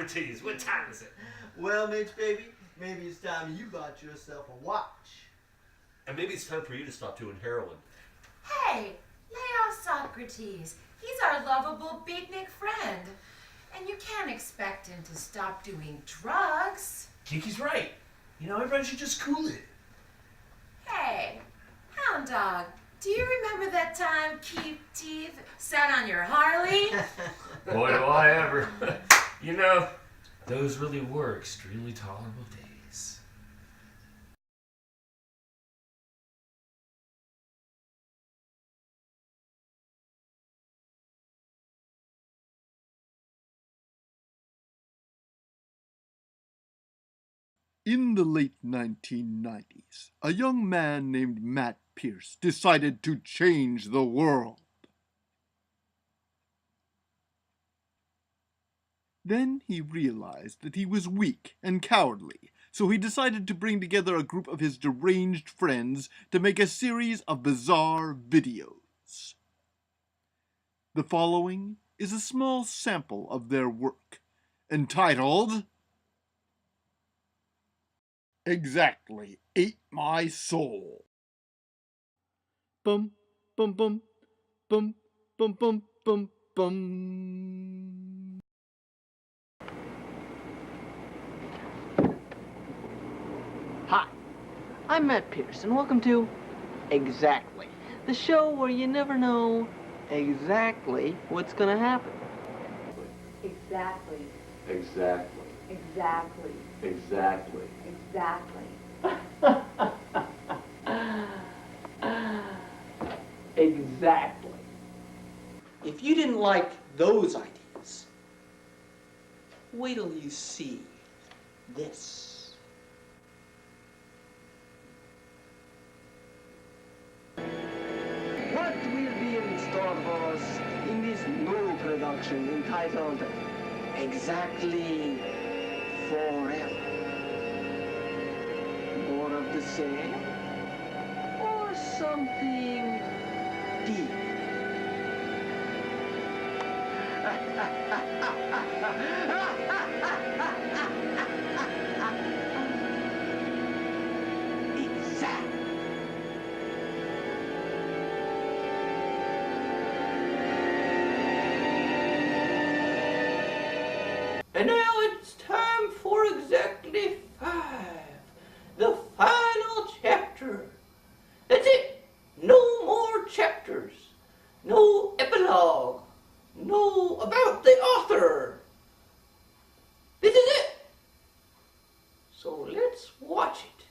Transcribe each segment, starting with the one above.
Socrates, what time is it? Well, Mitch, baby, maybe it's time you bought yourself a watch. And maybe it's time for you to stop doing heroin. Hey, lay off Socrates. He's our lovable beatnik friend. And you can't expect him to stop doing drugs. Kiki's right. You know, everyone should just cool it. Hey, Hound Dog, do you remember that time Keith Teeth sat on your Harley? Boy, do I ever. You know, those really were extremely tolerable days. In the late 1990s, a young man named Matt Pierce decided to change the world. Then he realized that he was weak and cowardly, so he decided to bring together a group of his deranged friends to make a series of bizarre videos. The following is a small sample of their work, entitled Exactly Ate My Soul. Bum, bum, bum, bum, bum, bum, bum, bum. Hi, I'm Matt Pierce, and welcome to Exactly, the show where you never know exactly what's gonna happen. Exactly. Exactly. Exactly. Exactly. Exactly. Exactly. If you didn't like those ideas, wait till you see this. What will be in store for us in this new production entitled Exactly Forever? More of the same? Or something deep? Exactly. And now it's time for Exactly 5, the final chapter. That's it. No more chapters. No epilogue. No about the author. This is it. So let's watch it.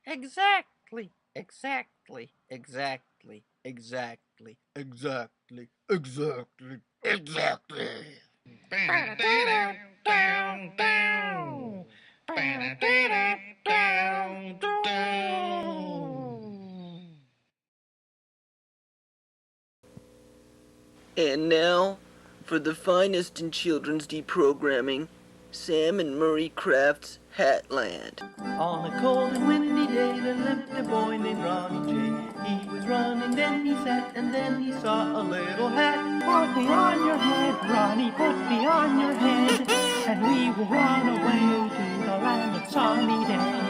Exactly, exactly, exactly, exactly, exactly, exactly, exactly. And now, for the finest in children's deprogramming, Sam and Murray Kraft's Hatland. On a cold and windy day, there lived a boy named Ronnie J. He was running, then he sat, and then he saw a little hat. Put me on your head, Ronnie, put me on your head, and we will run away to the land of sunny days.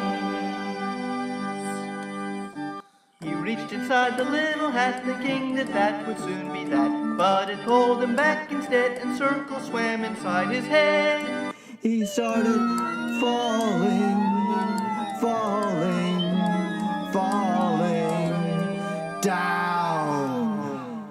He reached inside the little hat, thinking that that would soon be that. But it pulled him back instead, and circles swam inside his head. He started falling, falling, falling down.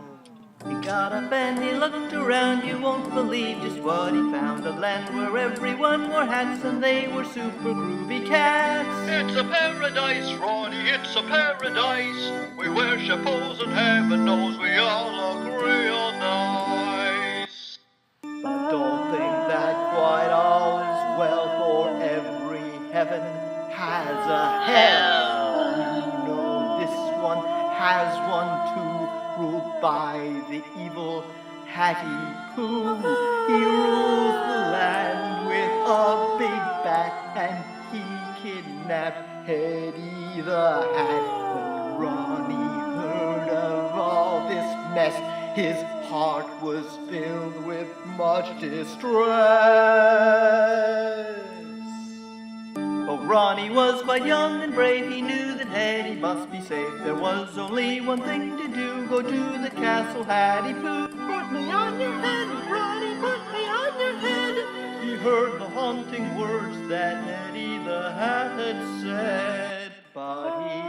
He got up and he looked around, you won't believe just what he found. A land where everyone wore hats and they were super groovy cats. It's a paradise, Ronnie, it's a paradise. We worship fools and heaven knows we all look real nice. But don't think that quite all is well, for every heaven has a hell. You know this one has one too, ruled by the evil Hattie Pooh. He rules the land with a big bat, and he kidnapped Hetty the Hat. When Ronnie heard of all this mess, his heart was filled with much distress. Though Ronnie was quite young and brave, he knew that Hattie must be safe. There was only one thing to do, go to the castle, Hattie Pooh. Put me on your head, Ronnie, put me on your head. He heard the haunting words that Hetty the Hat had said. But he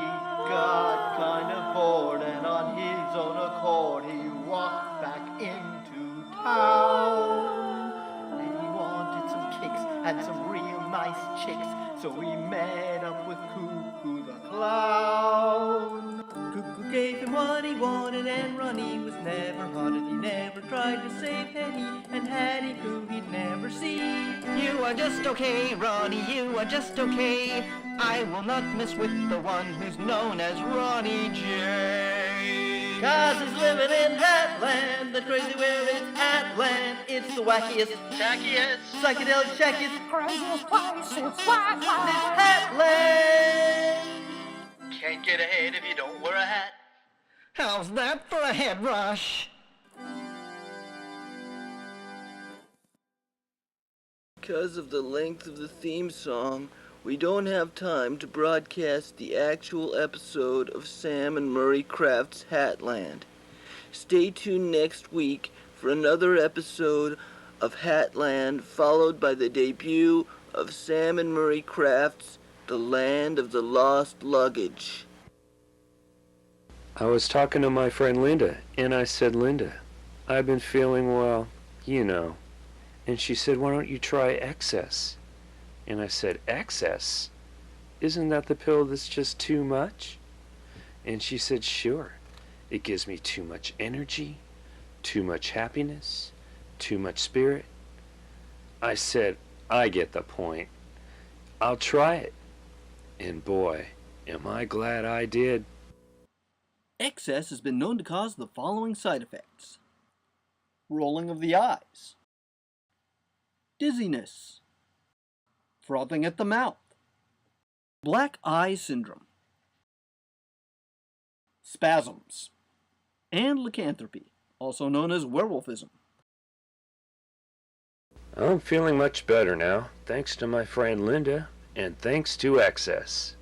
got kind of bored, and on his own accord he walked back into town. And he wanted some kicks and some real nice chicks, so he met up with Cuckoo the Clown. Cuckoo gave him what he wanted, and Ronnie was never haunted. He never tried to save Hetty, and Hattie Pooh he'd never see. You are just okay, Ronnie, you are just okay. I will not mess with the one who's known as Ronnie J. 'Cause he's living in Hatland, the crazy where it's Hatland. It's the wackiest, shackiest, psychedelic shackiest, craziest place. It's Hatland. Can't get ahead if you don't wear a hat. How's that for a head rush? Because of the length of the theme song, we don't have time to broadcast the actual episode of Sam and Murray Kraft's Hatland. Stay tuned next week for another episode of Hatland, followed by the debut of Sam and Murray Kraft's The Land of the Lost Luggage. I was talking to my friend Linda, and I said, Linda, I've been feeling, well, you know. And she said, why don't you try Excess? And I said, Excess? Isn't that the pill that's just too much? And she said, sure. It gives me too much energy, too much happiness, too much spirit. I said, I get the point. I'll try it. And boy, am I glad I did. Excess has been known to cause the following side effects: rolling of the eyes, dizziness, frothing at the mouth, black eye syndrome, spasms, and lycanthropy, also known as werewolfism. I'm feeling much better now, thanks to my friend Linda, and thanks to Excess.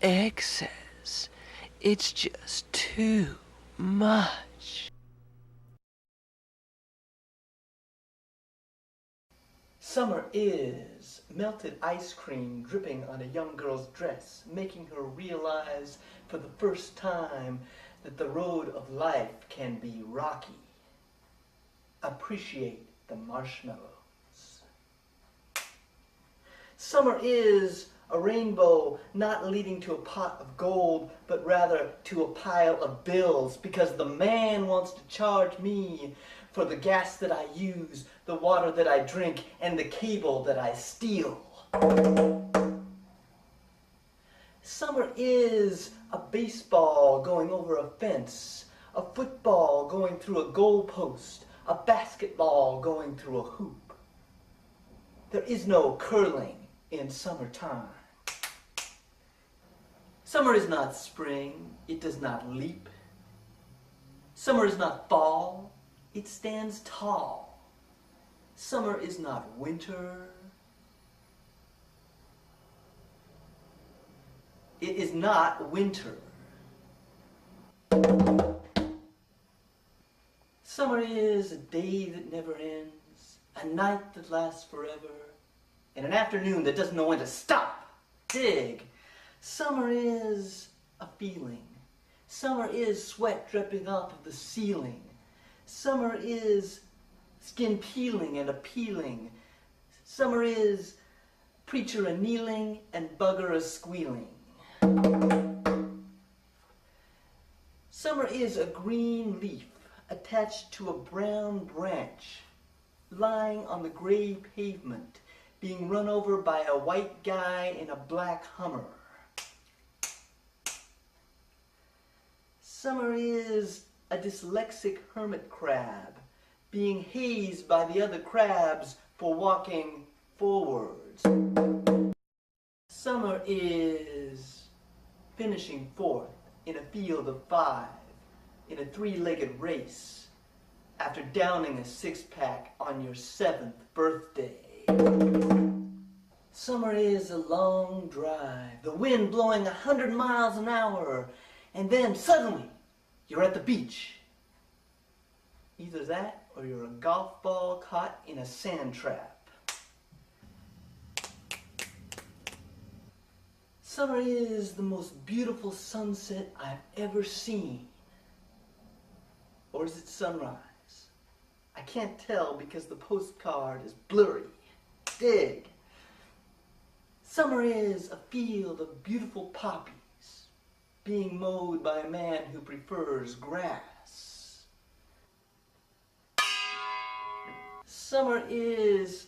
Excess. It's just too much. Summer is melted ice cream dripping on a young girl's dress, making her realize for the first time that the road of life can be rocky. Appreciate the marshmallows. Summer is a rainbow not leading to a pot of gold, but rather to a pile of bills, because the man wants to charge me for the gas that I use, the water that I drink, and the cable that I steal. Summer is a baseball going over a fence, a football going through a goalpost, a basketball going through a hoop. There is no curling in summertime. Summer is not spring, it does not leap. Summer is not fall, it stands tall. Summer is not winter. It is not winter. Summer is a day that never ends, a night that lasts forever, and an afternoon that doesn't know when to stop. Dig. Summer is a feeling. Summer is sweat dripping off of the ceiling. Summer is skin peeling and appealing. Summer is preacher a kneeling and bugger a squealing. Summer is a green leaf attached to a brown branch, lying on the gray pavement, being run over by a white guy in a black Hummer. Summer is a dyslexic hermit crab being hazed by the other crabs for walking forwards. Summer is finishing fourth in a field of 5 in a 3-legged race after downing a 6-pack on your 7th birthday. Summer is a long drive, the wind blowing 100 miles an hour, and then suddenly you're at the beach. Either that or you're a golf ball caught in a sand trap. Summer is the most beautiful sunset I've ever seen. Or is it sunrise? I can't tell because the postcard is blurry. Dig. Summer is a field of beautiful poppies being mowed by a man who prefers grass. Summer is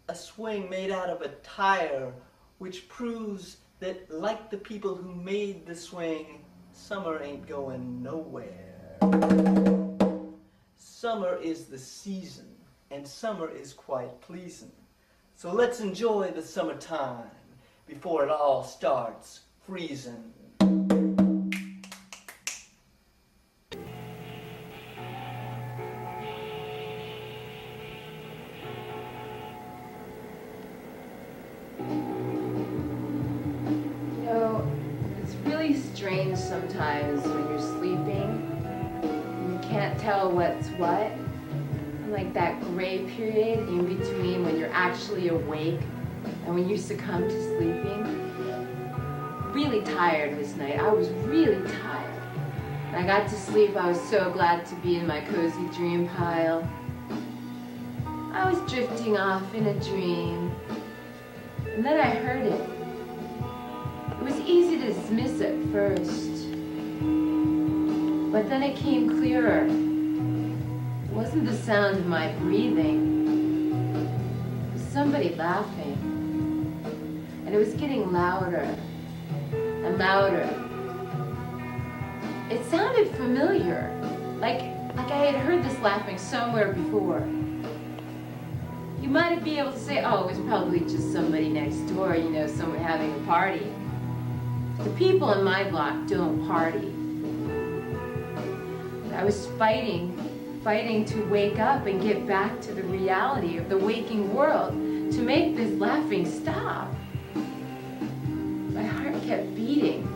a swing made out of a tire which proves that, like the people who made the swing, summer ain't going nowhere. Summer is the season, and summer is quite pleasing. So let's enjoy the summertime before it all starts freezing. Strange sometimes when you're sleeping. You can't tell what's what. And like that gray period in between when you're actually awake and when you succumb to sleeping. Really tired this night. I was really tired. When I got to sleep, I was so glad to be in my cozy dream pile. I was drifting off in a dream. And then I heard it. It was easy to dismiss at first, but then it came clearer. It wasn't the sound of my breathing. It was somebody laughing. And it was getting louder and louder. It sounded familiar, like I had heard this laughing somewhere before. You might be able to say, oh, it was probably just somebody next door, you know, someone having a party. The people in my block don't party. I was fighting to wake up and get back to the reality of the waking world, to make this laughing stop. My heart kept beating,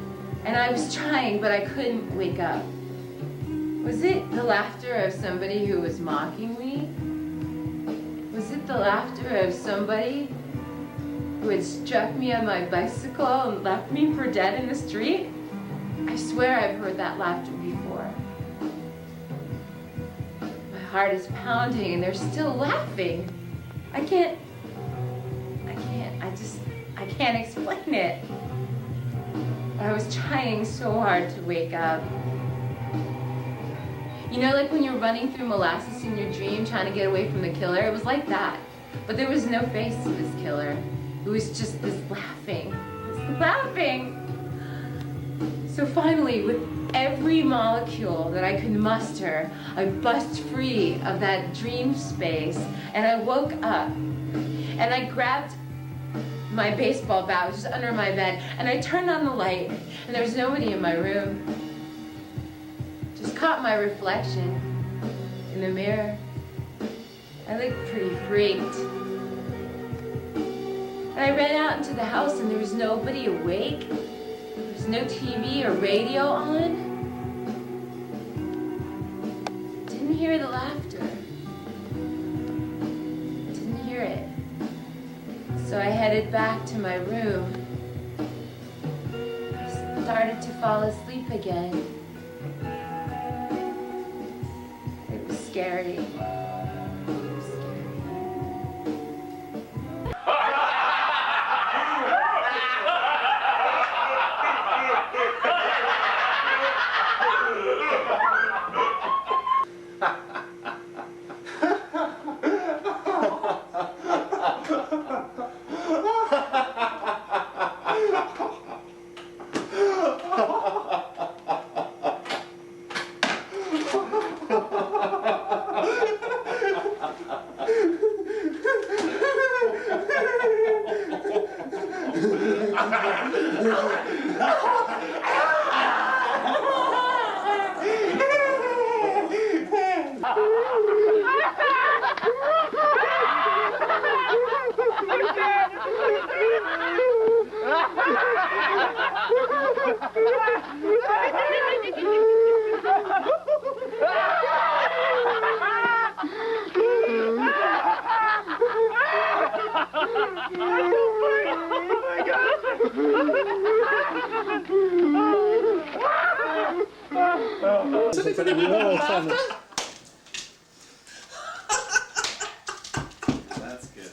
and I was trying, but I couldn't wake up. Was it the laughter of somebody who was mocking me? Was it the laughter of somebody who had struck me on my bicycle and left me for dead in the street? I swear I've heard that laughter before. My heart is pounding and they're still laughing. I can't explain it. I was trying so hard to wake up. You know, like when you're running through molasses in your dream trying to get away from the killer? It was like that. But there was no face to this killer. It was just this laughing. So finally, with every molecule that I could muster, I bust free of that dream space, and I woke up, and I grabbed my baseball bat, which was under my bed, and I turned on the light, and there was nobody in my room. Just caught my reflection in the mirror. I looked pretty freaked. And I ran out into the house and there was nobody awake. There was no TV or radio on. Didn't hear the laughter. Didn't hear it. So I headed back to my room. I started to fall asleep again. It was scary. That's good.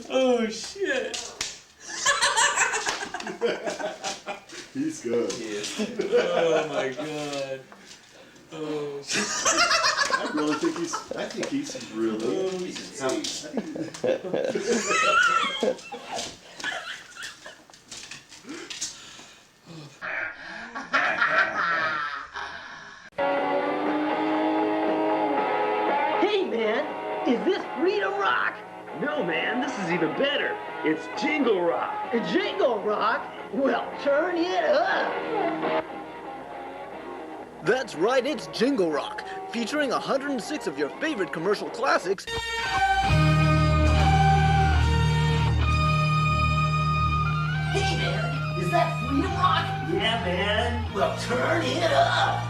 Oh shit. He's good. Oh my god. Oh shit. I think he's really. Hey man, is this Freedom Rock? No, man, this is even better. It's Jingle Rock. Jingle Rock? Well, turn it up. That's right, it's Jingle Rock, featuring 106 of your favorite commercial classics. Hey man, is that Freedom Rock? Yeah, man. Well, turn it up.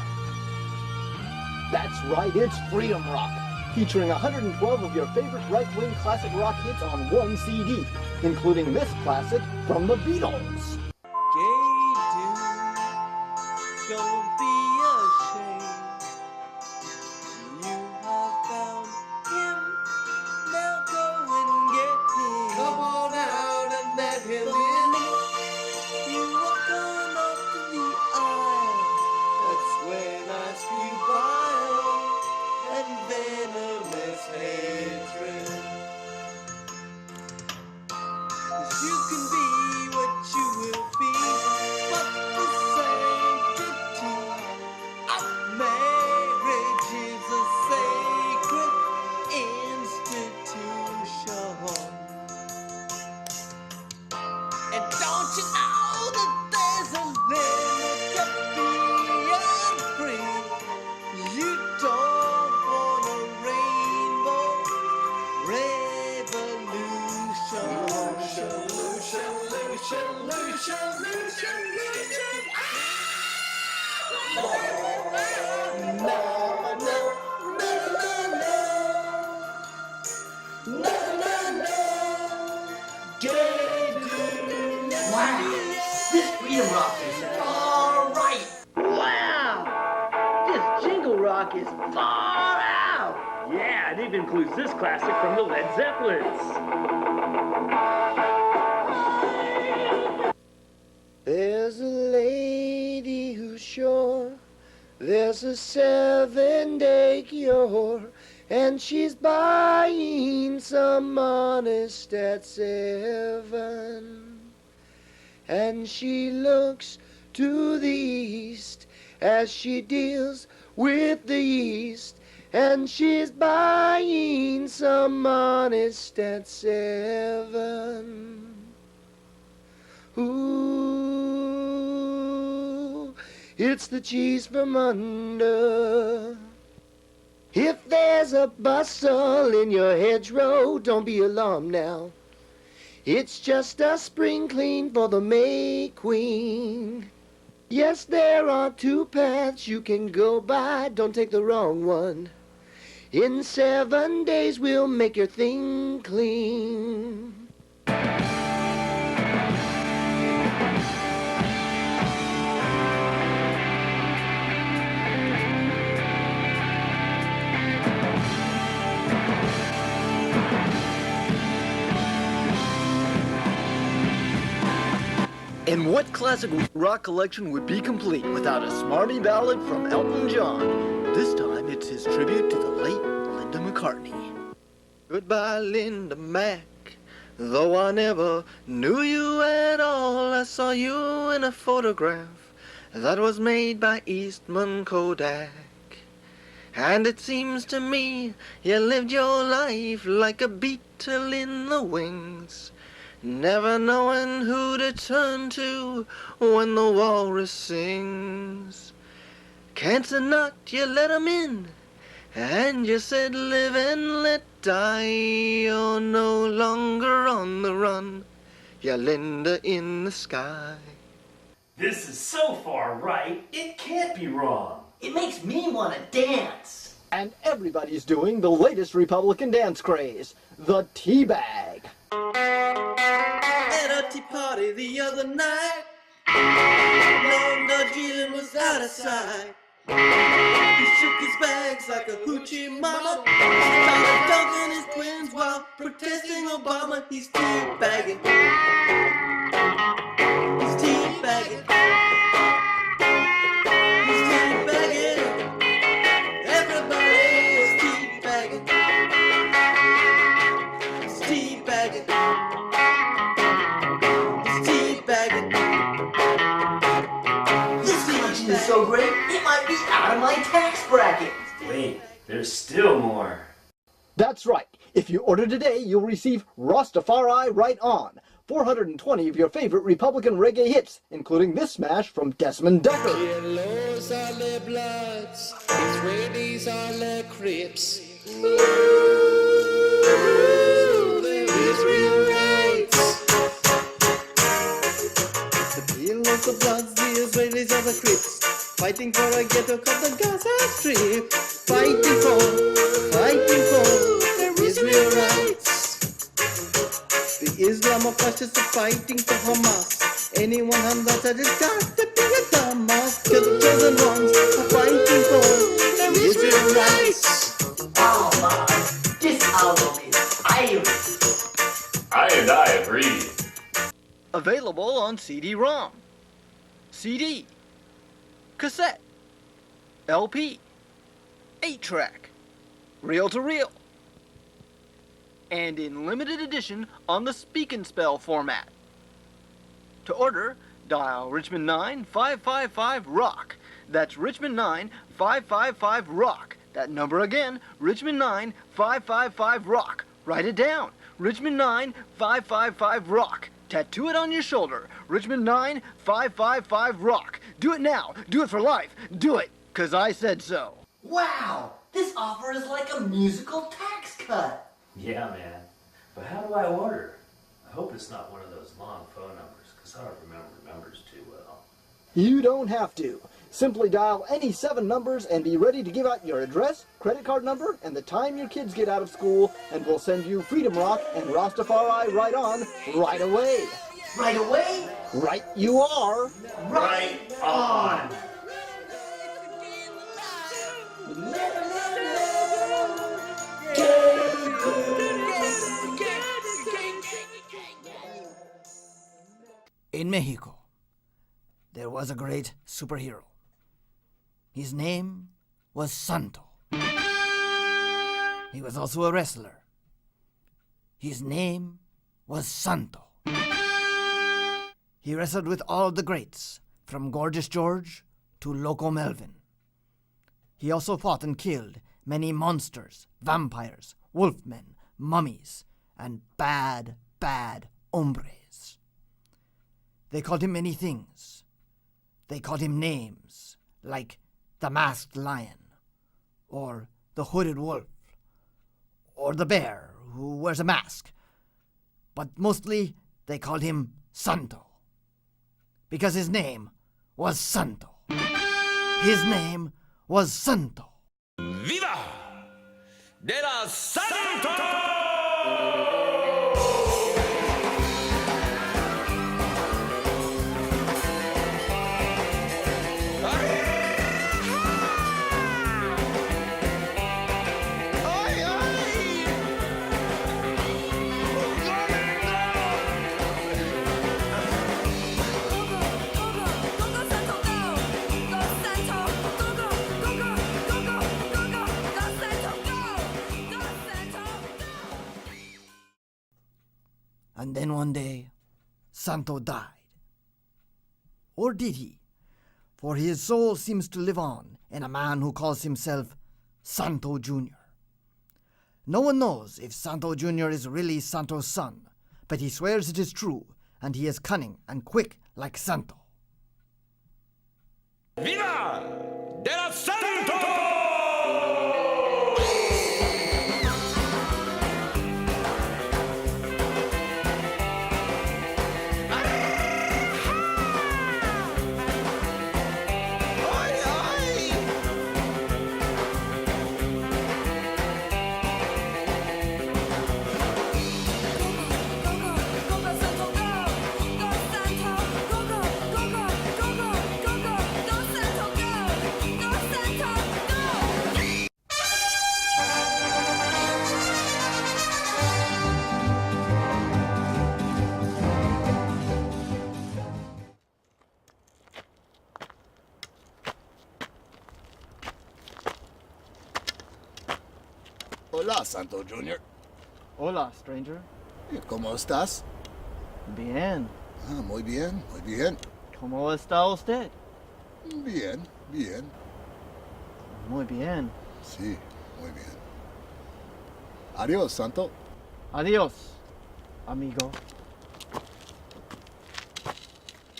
That's right, it's Freedom Rock, featuring 112 of your favorite right-wing classic rock hits on one CD, including this classic from the Beatles. Don't be ashamed. You have found him. Now go and get him. Come on out and let him in. You walk on up to the aisle. That's when I spew bile and venomous hatred. 'Cause you can be what you will be, but the sanctity of marriage is a sacred institution. And don't you know that there's a limit to being free? You don't want a rainbow revolution. Wow, this Freedom Rock is all right. Wow, this Jingle Rock is far out. Yeah, it even includes this classic from the Led Zeppelins. There's a lady who's sure there's a 7-day cure, and she's buying some Monistat 7. And she looks to the east as she deals with the yeast, and she's buying some Monistat 7. Ooh, it's the cheese from under. If there's a bustle in your hedgerow, don't be alarmed now. It's just a spring clean for the May Queen. Yes, there are 2 paths you can go by, don't take the wrong one. In 7 days we'll make your thing clean. And what classic rock collection would be complete without a smarmy ballad from Elton John? This time it's his tribute to the late Linda McCartney. Goodbye, Linda Mac. Though I never knew you at all, I saw you in a photograph that was made by Eastman Kodak. And it seems to me you lived your life like a beetle in the wings, never knowing who to turn to when the walrus sings. Cancer knocked, you let 'em in, and you said live and let die. You're no longer on the run, you're Linda in the sky. This is so far right, it can't be wrong. It makes me want to dance. And everybody's doing the latest Republican dance craze, the teabag. At a tea party the other night, Long Darjeeling was out of sight. He shook his bags like a hoochie mama, started dunking his twins while protesting Obama. He's teabagging. He's teabagging. He's teabagging. Everybody is teabagging. He's teabagging. He's teabagging. This selection is so great, it might be out of my tax bracket. Wait, there's still more. That's right. If you order today, you'll receive Rastafari Right On, 420 of your favorite Republican reggae hits, including this smash from Desmond Decker. Yellows are the bloods, Israelis are the Crips. There is real rights. The yellows, the bloods, the Israelis are the Crips, fighting for a ghetto called the Gaza Strip. Fighting for their Israel rights. The Islamopashists are fighting for Hamas. Anyone on that side has got to be a dumbass. Cause the chosen ones are fighting for their Israel rights. Oh my, this album is Irish. I agree. Available on CD-ROM, CD, cassette, LP, 8-track, reel-to-reel, and in limited edition on the Speak and Spell format. To order, dial Richmond 9-555-ROCK. That's Richmond 9-555-ROCK. That number again, Richmond 9-555-ROCK. Write it down, Richmond 9-555-ROCK. Tattoo it on your shoulder, Richmond 9-555-ROCK. Do it now, do it for life, do it, 'cause I said so. Wow, this offer is like a musical tax cut. Yeah, man. But how do I order? I hope it's not one of those long phone numbers, because I don't remember numbers too well. You don't have to. Simply dial any 7 numbers and be ready to give out your address, credit card number, and the time your kids get out of school, and we'll send you Freedom Rock and Rastafari Right On right away. Right away? Right you are. Right on. In Mexico, there was a great superhero. His name was Santo. He was also a wrestler. His name was Santo. He wrestled with all the greats, from Gorgeous George to Loco Melvin. He also fought and killed many monsters, vampires, wolfmen, mummies, and bad, bad hombres. They called him many things. They called him names, like the Masked Lion, or the Hooded Wolf, or the Bear who wears a mask. But mostly they called him Santo, because his name was Santo. His name was Santo. ¡Viva! ¡De la Santo! And then one day, Santo died. Or did he? For his soul seems to live on in a man who calls himself Santo Jr. No one knows if Santo Jr. is really Santo's son, but he swears it is true, and he is cunning and quick like Santo. Viva della Santo! Hola, Santo Jr. Hola, stranger. ¿Cómo estás? Bien. Ah, muy bien, muy bien. ¿Cómo está usted? Bien, bien. Muy bien. Sí, muy bien. Adiós, Santo. Adiós, amigo.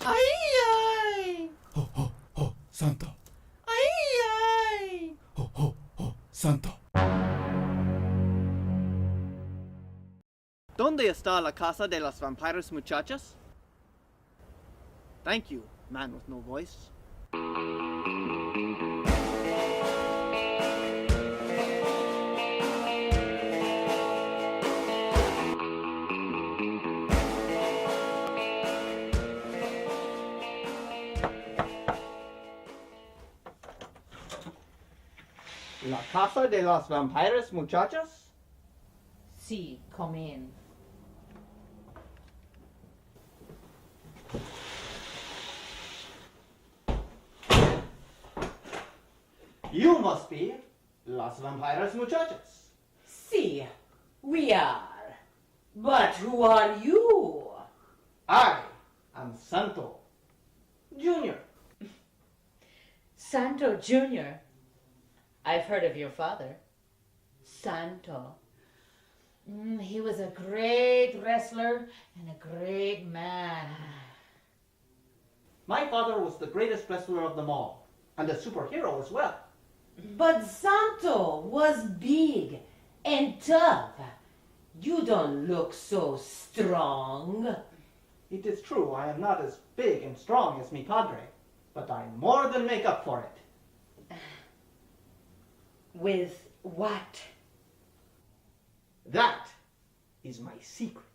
¡Ay, ay! Santo. ¡Ay, ay! Santo. ¿Dónde está la casa de las vampiras muchachas? Thank you, man with no voice. ¿La casa de las vampiras muchachas? Sí, come in. You must be las vampiras muchachas. Sí, we are. But who are you? I am Santo Jr. Santo Jr. I've heard of your father. Santo. He was a great wrestler and a great man. My father was the greatest wrestler of them all, and a superhero as well. But Santo was big and tough. You don't look so strong. It is true, I am not as big and strong as me padre, but I more than make up for it. With what? That is my secret.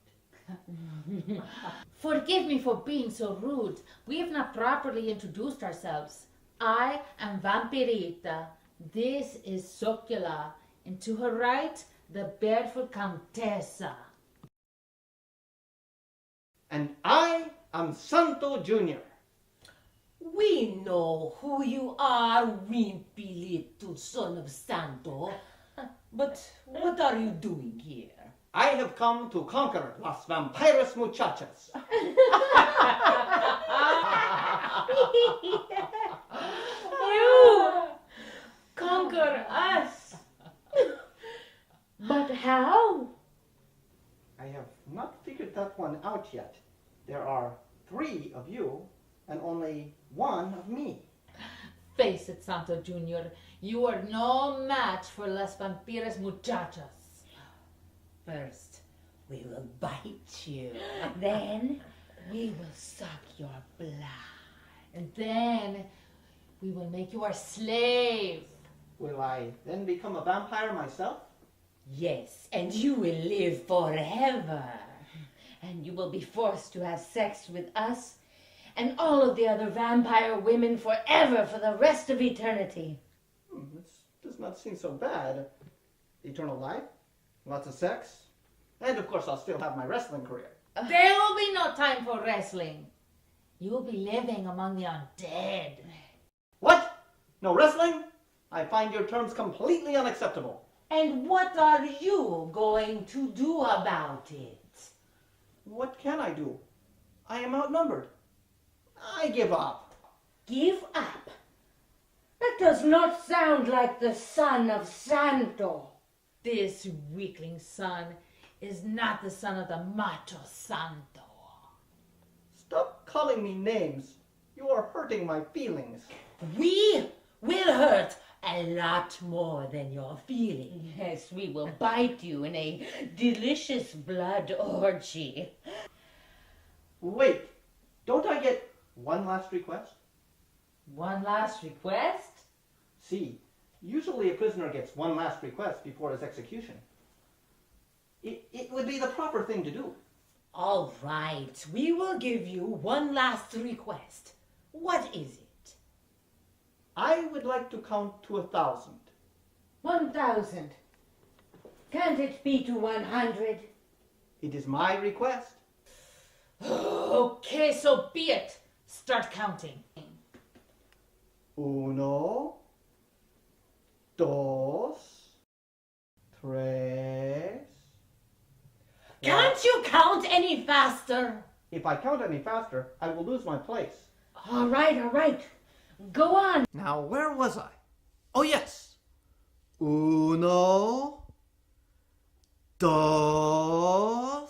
Forgive me for being so rude. We have not properly introduced ourselves. I am Vampirita. This is Socula. And to her right, the barefoot Countessa. And I am Santo Jr. We know who you are, wimpy little son of Santo. But what are you doing here? I have come to conquer las vampiras muchachas. You conquer us. But how? I have not figured that one out yet. There are 3 of you and only 1 of me. Face it, Santo Jr., you are no match for las vampiras muchachas. First, we will bite you. Then, we will suck your blood. And then, we will make you our slave. Will I then become a vampire myself? Yes, and you will live forever. And you will be forced to have sex with us and all of the other vampire women forever for the rest of eternity. This does not seem so bad. Eternal life, lots of sex, and of course I'll still have my wrestling career. There will be no time for wrestling. You will be living among the undead. What? No wrestling? I find your terms completely unacceptable. And what are you going to do about it? What can I do? I am outnumbered. I give up. Give up? That does not sound like the son of Santo. This weakling son is not the son of the Macho Santo. Stop calling me names. You are hurting my feelings. We will hurt a lot more than your feelings. Yes, we will bite you in a delicious blood orgy. Wait, don't I get one last request? One last request? See, usually a prisoner gets one last request before his execution. It would be the proper thing to do. All right, we will give you one last request. What is it? I would like to count to 1,000. 1,000. Can't it be to 100? It is my request. Okay, so be it. Start counting. 1, 2, 3. Can't you count any faster? If I count any faster, I will lose my place. All right. Go on. Now, where was I? Oh, yes. 1, 2,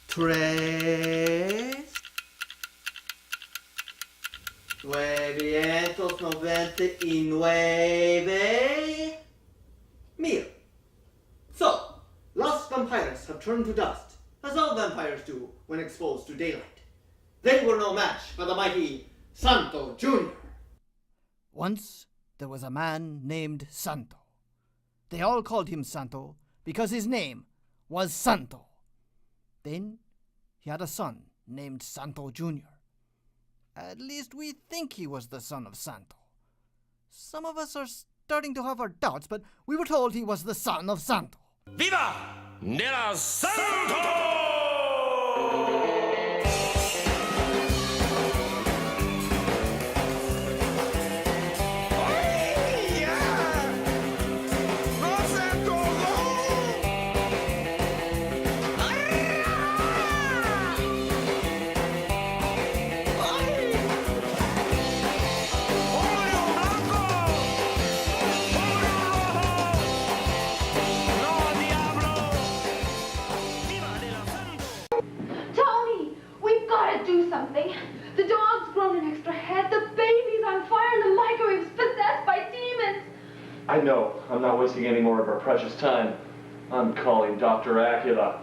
3, 999. 1000. So, Los Vampires have turned to dust, as all vampires do when exposed to daylight. They were no match for the mighty Santo Jr. Once there was a man named Santo. They all called him Santo because his name was Santo. Then he had a son named Santo Jr. At least we think he was the son of Santo. Some of us are starting to have our doubts, but we were told he was the son of Santo. Viva Nella Santo! Tony, we've got to do something. The dog's grown an extra head, the baby's on fire, and the microwave's possessed by demons. I know. I'm not wasting any more of our precious time. I'm calling Dr. Acula.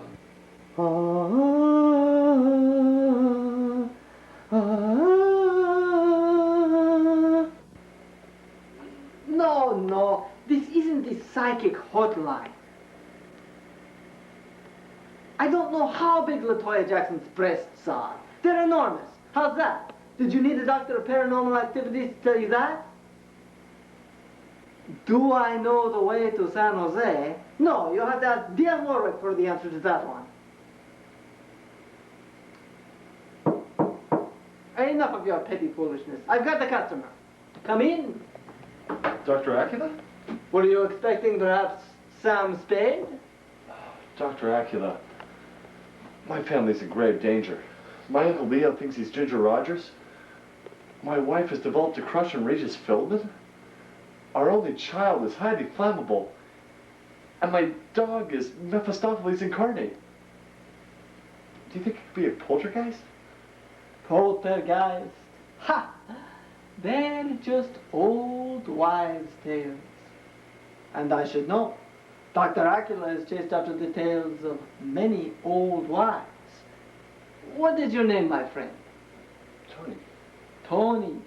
No, this isn't the psychic hotline. I don't know how big LaToya Jackson's breasts are. They're enormous. How's that? Did you need a doctor of paranormal activities to tell you that? Do I know the way to San Jose? No, you'll have to ask Diaz Warwick for the answer to that one. Enough of your petty foolishness. I've got the customer. Come in. Dr. Acula? Were you expecting perhaps Sam Spade? Dr. Acula, my family's in grave danger. My Uncle Leo thinks he's Ginger Rogers. My wife has developed a crush on Regis Philbin. Our only child is highly flammable. And my dog is Mephistopheles incarnate. Do you think it could be a poltergeist? Poltergeist? Ha! They're just old wives' tales. And I should know. Dr. Acula has chased after the tales of many old wives. What is your name, my friend? Tony. Tony.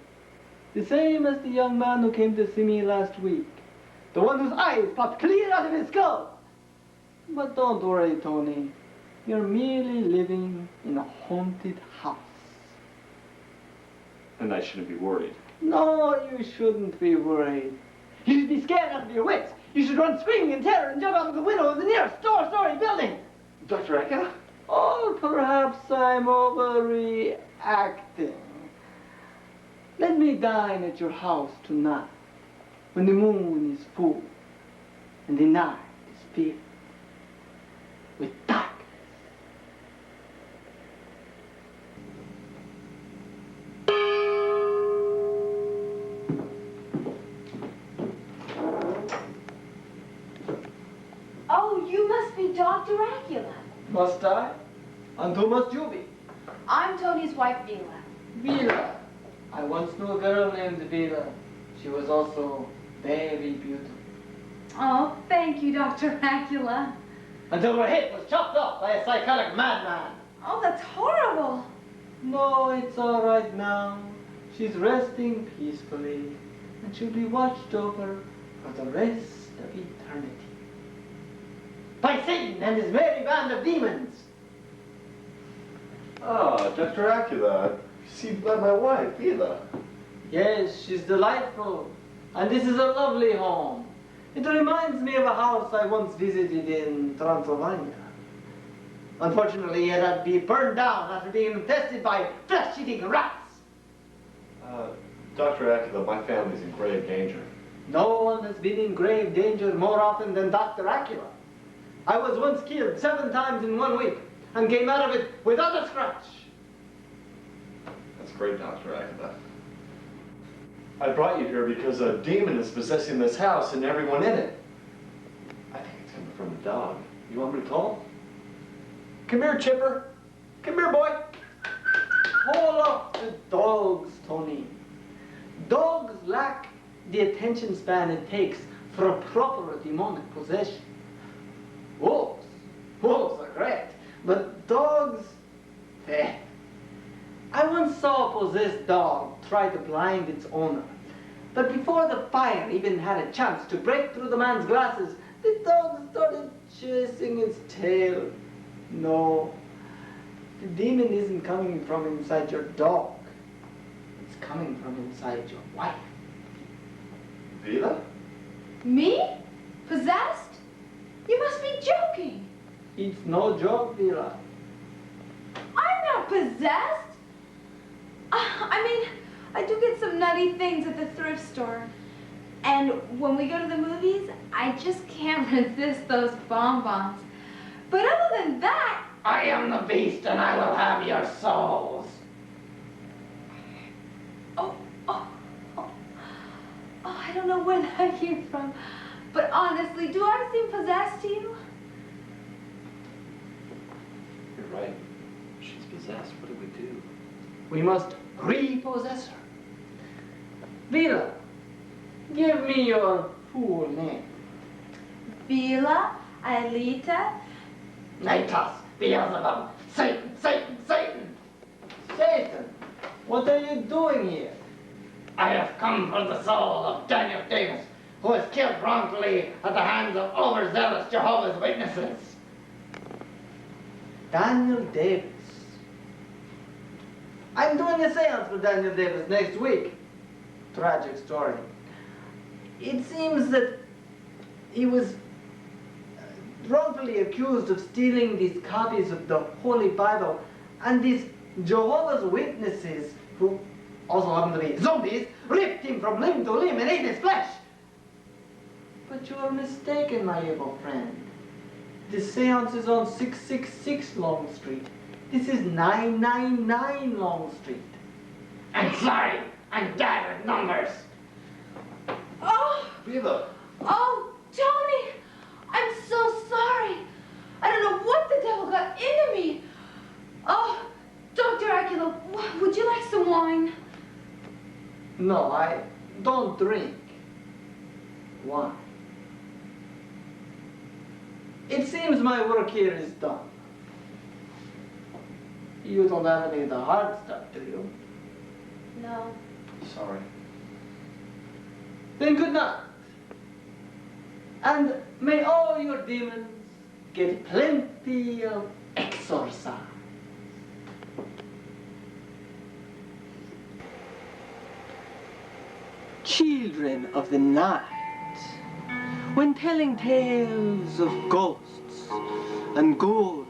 The same as the young man who came to see me last week. The one whose eyes popped clear out of his skull. But don't worry, Tony. You're merely living in a haunted house. And I shouldn't be worried. No, you shouldn't be worried. You should be scared out of your wits. You should run screaming in terror and jump out of the window of the nearest four-story building. Dr. Acula? Or perhaps I'm overreacting. Let me dine at your house tonight, when the moon is full and the night is filled with darkness. be Dr. Acula. Must I? And who must you be? I'm Tony's wife, Vila. Vila. I once knew a girl named Vila. She was also very beautiful. Oh, thank you, Dr. Acula. Until her head was chopped off by a psychotic madman. Oh, that's horrible. No, it's all right now. She's resting peacefully, and she'll be watched over for the rest of eternity. By Satan and his merry band of demons. Ah, Dr. Acula, seen by my wife, Vila. Yes, she's delightful. And this is a lovely home. It reminds me of a house I once visited in Transylvania. Unfortunately, it had to be burned down after being infested by flesh-eating rats. Dr. Acula, my family's in grave danger. No one has been in grave danger more often than Dr. Acula. I was once killed 7 times in 1 week and came out of it without a scratch. That's great, Dr. Acula. I brought you here because a demon is possessing this house and everyone in it. I think it's coming from the dog. You want me to call him? Come here, Chipper. Come here, boy. Hold up the dogs, Tony. Dogs lack the attention span it takes for a proper demonic possession. Wolves are great, but dogs, I once saw a possessed dog try to blind its owner. But before the fire even had a chance to break through the man's glasses, the dog started chasing its tail. No, the demon isn't coming from inside your dog. It's coming from inside your wife. Vila? Me? Possessed? You must be joking. It's no joke, Vila. I'm not possessed. I mean, I do get some nutty things at the thrift store. And when we go to the movies, I just can't resist those bonbons. But other than that... I am the beast and I will have your souls. Oh, I don't know where that came from. But honestly, do I seem possessed to you? You're right. She's possessed. What do we do? We must repossess her. Vila, give me your full name. Vila, Aelita. Nitos, Beelzebub, Satan, Satan, Satan! Satan, what are you doing here? I have come for the soul of Daniel Davis, who was killed wrongfully at the hands of overzealous Jehovah's Witnesses. Daniel Davis. I'm doing a seance for Daniel Davis next week. Tragic story. It seems that he was wrongfully accused of stealing these copies of the Holy Bible, and these Jehovah's Witnesses, who also happen to be zombies, ripped him from limb to limb and ate his flesh. But you are mistaken, my evil friend. The seance is on 666 Long Street. This is 999 Long Street. I'm sorry, I'm bad with numbers. Oh! Vila! Oh, Tony! I'm so sorry. I don't know what the devil got into me. Oh, Dr. Acula, would you like some wine? No, I don't drink wine. It seems my work here is done. You don't have any of the hard stuff, do you? No. Sorry. Then good night. And may all your demons get plenty of exorcism. Children of the night, when telling tales of ghosts and ghouls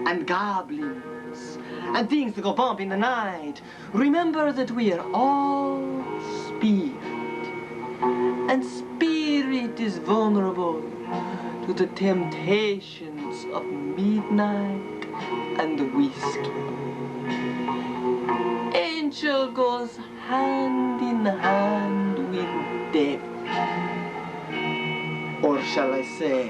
and goblins and things that go bump in the night, remember that we are all spirit. And spirit is vulnerable to the temptations of midnight and whiskey. Angel goes hand in hand with devil. Or shall I say,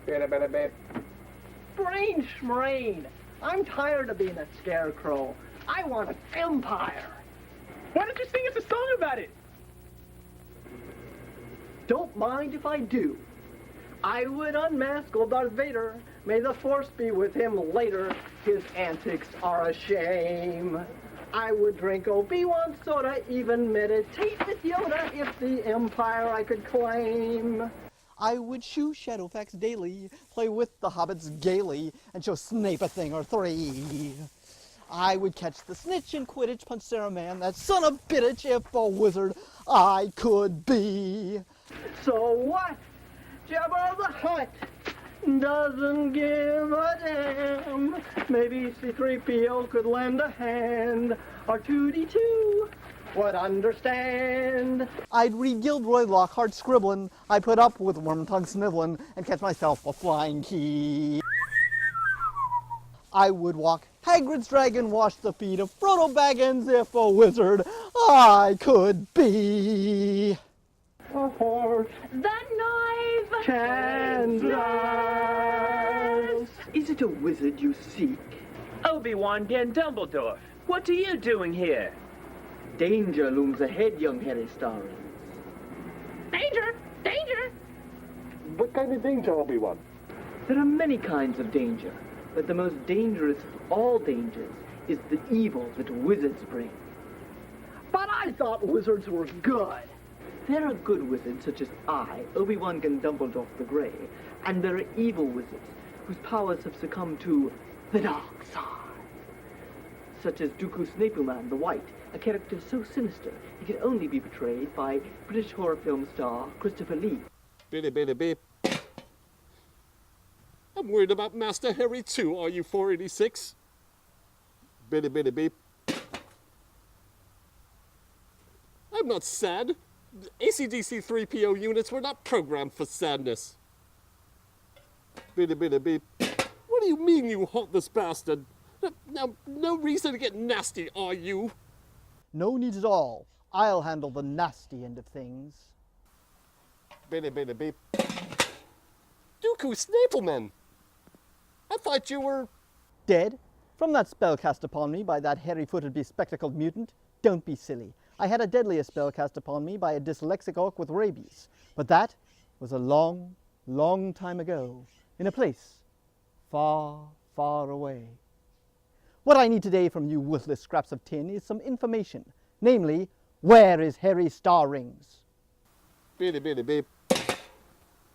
Brain schmain. I'm tired of being a scarecrow. I want an empire. Why don't you sing us a song about it? Don't mind if I do. I would unmask old Darth Vader. May the Force be with him later. His antics are a shame. I would drink Obi-Wan soda, even meditate with Yoda if the Empire I could claim. I would chew Shadowfax daily, play with the hobbits gaily, and show Snape a thing or three. I would catch the snitch in Quidditch, punch Saruman, that son of bitch, if a wizard I could be. So what? Jabba the Hutt doesn't give a damn. Maybe C-3PO could lend a hand, or 2D2 would understand. I'd read Gilderoy Lockhart scribbling, I'd put up with Wormtongue sniveling, and catch myself a flying key. I would walk Hagrid's dragon, wash the feet of Frodo Baggins, if a wizard I could be. A horse. The knife. Kansas. Is it a wizard you seek? Obi-Wan Dan Dumbledore, what are you doing here? Danger looms ahead, young Harry Starrings. Danger! Danger! What kind of danger, Obi-Wan? There are many kinds of danger, but the most dangerous of all dangers is the evil that wizards bring. But I thought wizards were good. There are good wizards such as I, Obi-Wan Dumbledore the Grey, and there are evil wizards whose powers have succumbed to the dark side, such as Dooku Snapeman the White, a character so sinister he could only be portrayed by British horror film star Christopher Lee. Beep. I'm worried about Master Harry too, are you 486? Beep. I'm not sad. ACDC 3PO units were not programmed for sadness. Beep. What do you mean you heartless bastard? Now, no reason to get nasty, are you? No need at all. I'll handle the nasty end of things. Beep. Dooku Snapeman! I thought you were... Dead? From that spell cast upon me by that hairy-footed, bespectacled mutant? Don't be silly. I had a deadlier spell cast upon me by a dyslexic orc with rabies. But that was a long, long time ago, in a place far, far away. What I need today from you worthless scraps of tin is some information. Namely, where is Harry Starrings? Beep.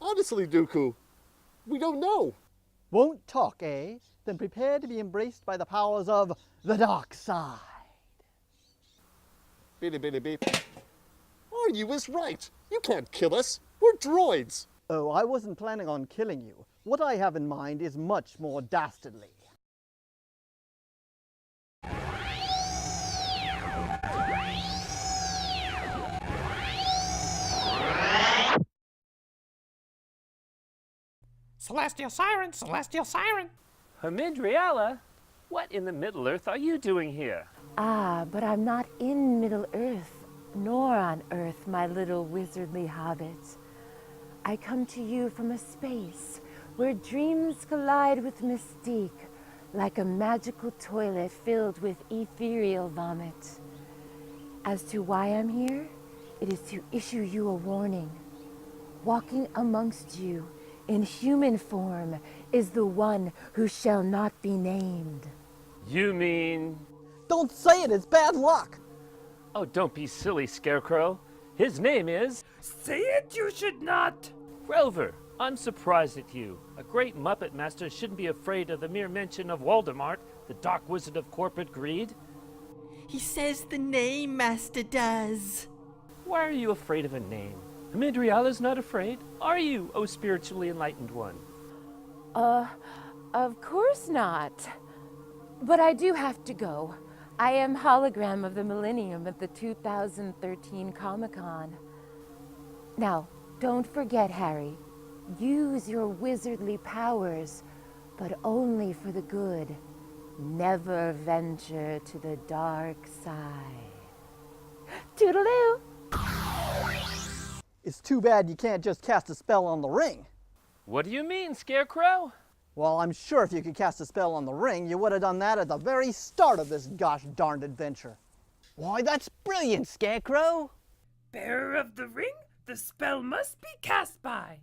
Honestly, Dooku, we don't know. Won't talk, eh? Then prepare to be embraced by the powers of the dark side. Beep. You is right. You can't kill us. We're droids. Oh, I wasn't planning on killing you. What I have in mind is much more dastardly. Celestial siren, celestial siren. Hamindriala, what in the Middle-earth are you doing here? Ah, but I'm not in Middle-earth, nor on Earth, my little wizardly hobbit. I come to you from a space where dreams collide with mystique, like a magical toilet filled with ethereal vomit. As to why I'm here, it is to issue you a warning. Walking amongst you in human form is the one who shall not be named. You mean... Don't say it, it's bad luck! Oh, don't be silly, Scarecrow. His name is... Say it, you should not! Rover, I'm surprised at you. A great Muppet Master shouldn't be afraid of the mere mention of Voldemort, the dark wizard of corporate greed. He says the name, Master does. Why are you afraid of a name? Hamindriala's not afraid. Are you, oh spiritually enlightened one? Of course not. But I do have to go. I am hologram of the Millennium at the 2013 Comic-Con. Now, don't forget, Harry. Use your wizardly powers, but only for the good. Never venture to the dark side. Toodaloo! It's too bad you can't just cast a spell on the ring. What do you mean, Scarecrow? Well, I'm sure if you could cast a spell on the ring, you would have done that at the very start of this gosh darned adventure. Why, that's brilliant, Scarecrow. Bearer of the ring, the spell must be cast by.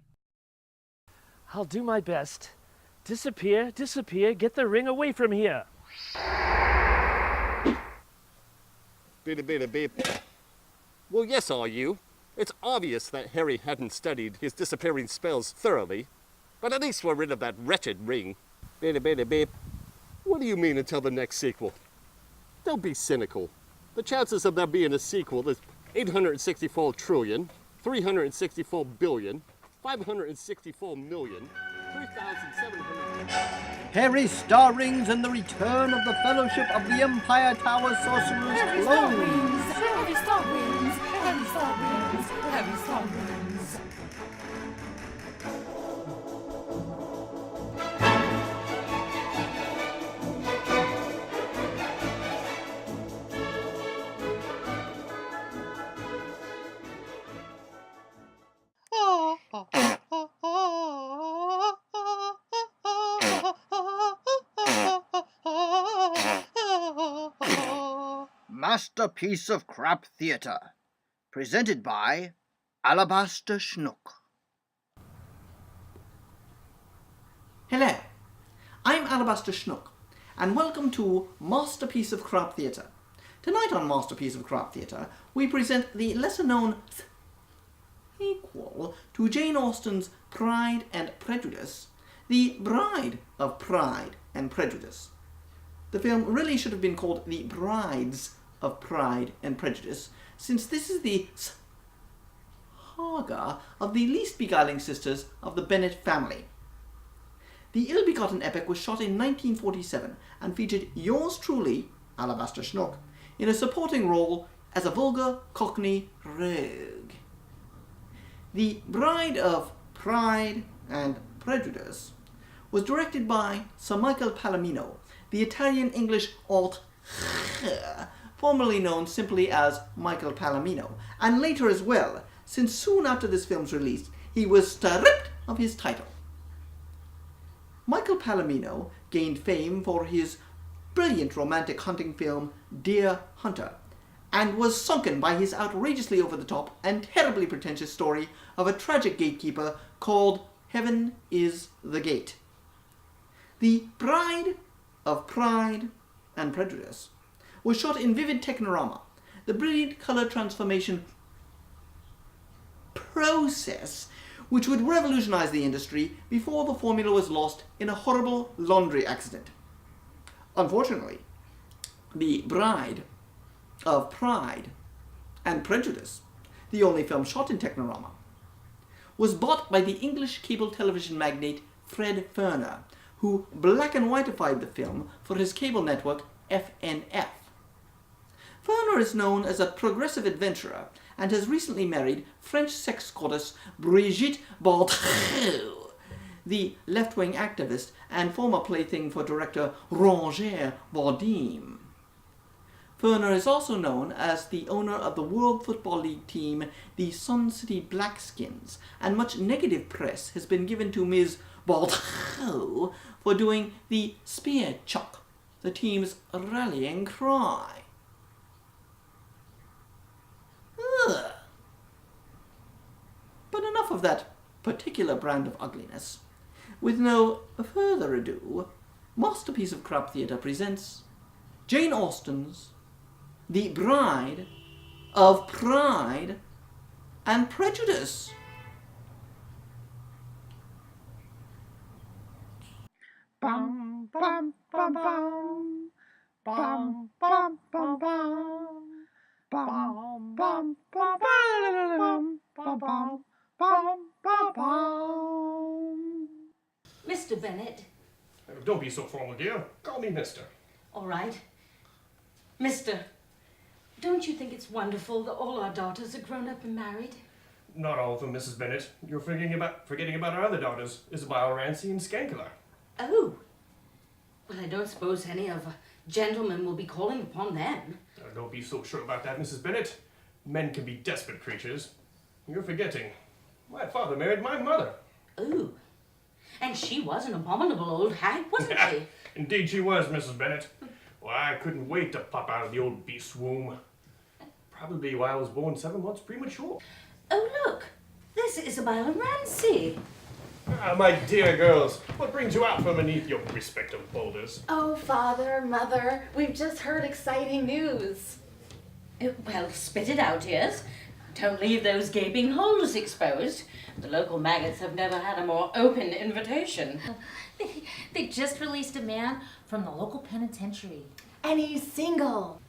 I'll do my best. Disappear, disappear, get the ring away from here. Beep, beep, beep. Well, yes, are you? It's obvious that Harry hadn't studied his disappearing spells thoroughly, but at least we're rid of that wretched ring. Beep, beep, beep. What do you mean until the next sequel? Don't be cynical. The chances of there being a sequel is 864 trillion, 364 billion, 564 million, 3,700... Harry Star Rings and the Return of the Fellowship of the Empire Tower Sorcerer's Clones. Harry Star Rings, Harry Star Rings, Harry Star Rings. Masterpiece of Crap Theatre, presented by Alabaster Schnook. Hello, I'm Alabaster Schnook, and welcome to Masterpiece of Crap Theatre. Tonight on Masterpiece of Crap Theatre, we present the lesser-known sequel to Jane Austen's Pride and Prejudice, The Bride of Pride and Prejudice. The film really should have been called The Brides of Pride and Prejudice, since this is the saga of the least beguiling sisters of the Bennet family. The ill-begotten epic was shot in 1947 and featured yours truly, Alabaster Schnook, in a supporting role as a vulgar Cockney rogue. The Bride of Pride and Prejudice was directed by Sir Michael Palomino, the Italian-English auteur, formerly known simply as Michael Palomino, and later as well, since soon after this film's release, he was stripped of his title. Michael Palomino gained fame for his brilliant romantic hunting film, Deer Hunter, and was sunken by his outrageously over-the-top and terribly pretentious story of a tragic gatekeeper called Heaven is the Gate. The Bride of Pride and Prejudice was shot in vivid technorama, the brilliant color transformation process which would revolutionize the industry before the formula was lost in a horrible laundry accident. Unfortunately, The Bride of Pride and Prejudice, the only film shot in technorama, was bought by the English cable television magnate Fred Ferner, who black and whiteified the film for his cable network FNF. Ferner is known as a progressive adventurer and has recently married French sex goddess Brigitte Bardot, the left-wing activist and former plaything for director Roger Vadim. Ferner is also known as the owner of the World Football League team, the Sun City Blackskins, and much negative press has been given to Ms. Bardot for doing the spear chuck, the team's rallying cry. Ugh. But enough of that particular brand of ugliness. With no further ado, Masterpiece of Crap Theatre presents Jane Austen's The Bride of Pride and Prejudice. Bum bum bum bum bum bum bum bum bum bum bum bum bum bum bum. Mr. Bennet. Don't be so formal, dear. Call me Mister. All right. Mister, don't you think it's wonderful that all our daughters are grown up and married? Not all of them, Mrs. Bennet. You're forgetting about our other daughters, Isabel, Rancy, and Skankler. Oh. Well, I don't suppose any of gentlemen will be calling upon them. Don't be so sure about that, Mrs. Bennet. Men can be desperate creatures. You're forgetting. My father married my mother. Oh. And she was an abominable old hag, wasn't she? Indeed she was, Mrs. Bennet. Well, I couldn't wait to pop out of the old beast's womb. Probably why I was born 7 months premature. Oh, look. There's Isabel and Rancy. Ah, my dear girls, what brings you out from beneath your respective boulders? Oh, Father, Mother, we've just heard exciting news. Well, spit it out, yes. Don't leave those gaping holes exposed. The local maggots have never had a more open invitation. They just released a man from the local penitentiary. And he's single.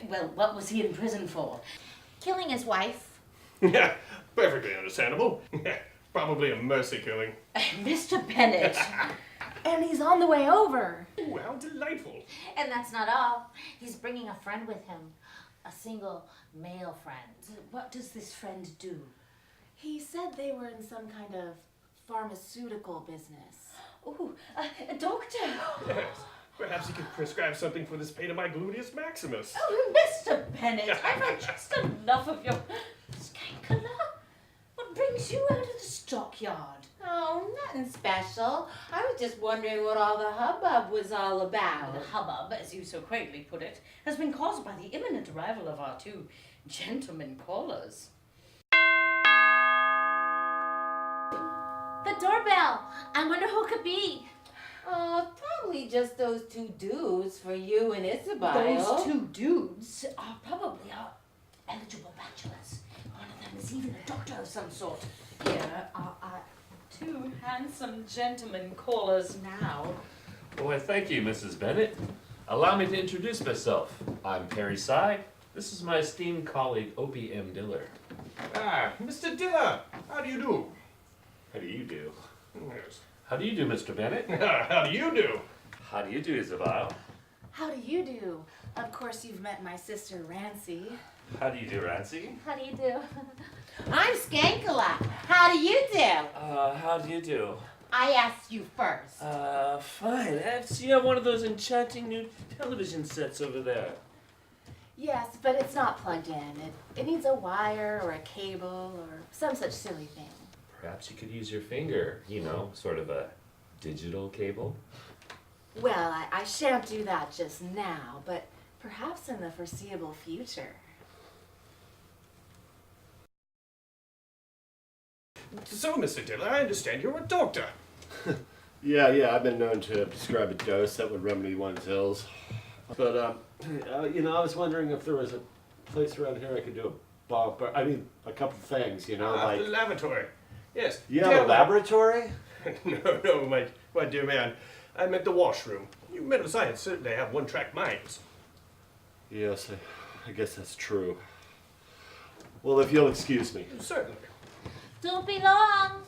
Well, what was he in prison for? Killing his wife. Yeah, perfectly understandable. Probably a mercy killing. Mr. Bennet. And he's on the way over. Ooh, how delightful. And that's not all. He's bringing a friend with him. A single male friend. What does this friend do? He said they were in some kind of pharmaceutical business. Ooh, a doctor. Yes. Perhaps he could prescribe something for this pain of my gluteus maximus. Oh, Mr. Bennet, I've had just enough of your scankula. What brings you out of the stockyard? Oh, nothing special. I was just wondering what all the hubbub was all about. The hubbub, as you so quaintly put it, has been caused by the imminent arrival of our 2 gentlemen callers. The doorbell. I wonder who it could be. Oh, probably just those 2 dudes for you and Isabel. Those 2 dudes are probably our eligible bachelors. One of them is even a doctor of some sort. Here are our 2 handsome gentlemen callers now. Why, thank you, Mrs. Bennet. Allow me to introduce myself. I'm Perry Sy. This is my esteemed colleague, Opie M. Diller. Ah, Mr. Diller, how do you do? How do you do? Yes. How do you do, Mr. Bennet? How do you do? How do you do, Isabel? How do you do? Of course, you've met my sister, Rancy. How do you do, Rancy? How do you do? I'm Skankula. How do you do? How do you do? I asked you first. Fine. So you have one of those enchanting new television sets over there. Yes, but it's not plugged in. It needs a wire or a cable or some such silly thing. Perhaps you could use your finger, you know, sort of a digital cable. Well, I shan't do that just now, but perhaps in the foreseeable future. So, Mr. Diller, I understand you're a doctor. Yeah, I've been known to prescribe a dose that would remedy one's ills. But, you know, I was wondering if there was a place around here I could do a bump, or, I mean, a couple things, you know, like... The lavatory. Yes. You have a laboratory? No, my dear man. I meant the washroom. You men of science certainly have one-track minds. Yes, I guess that's true. Well, if you'll excuse me. Certainly. Don't be long.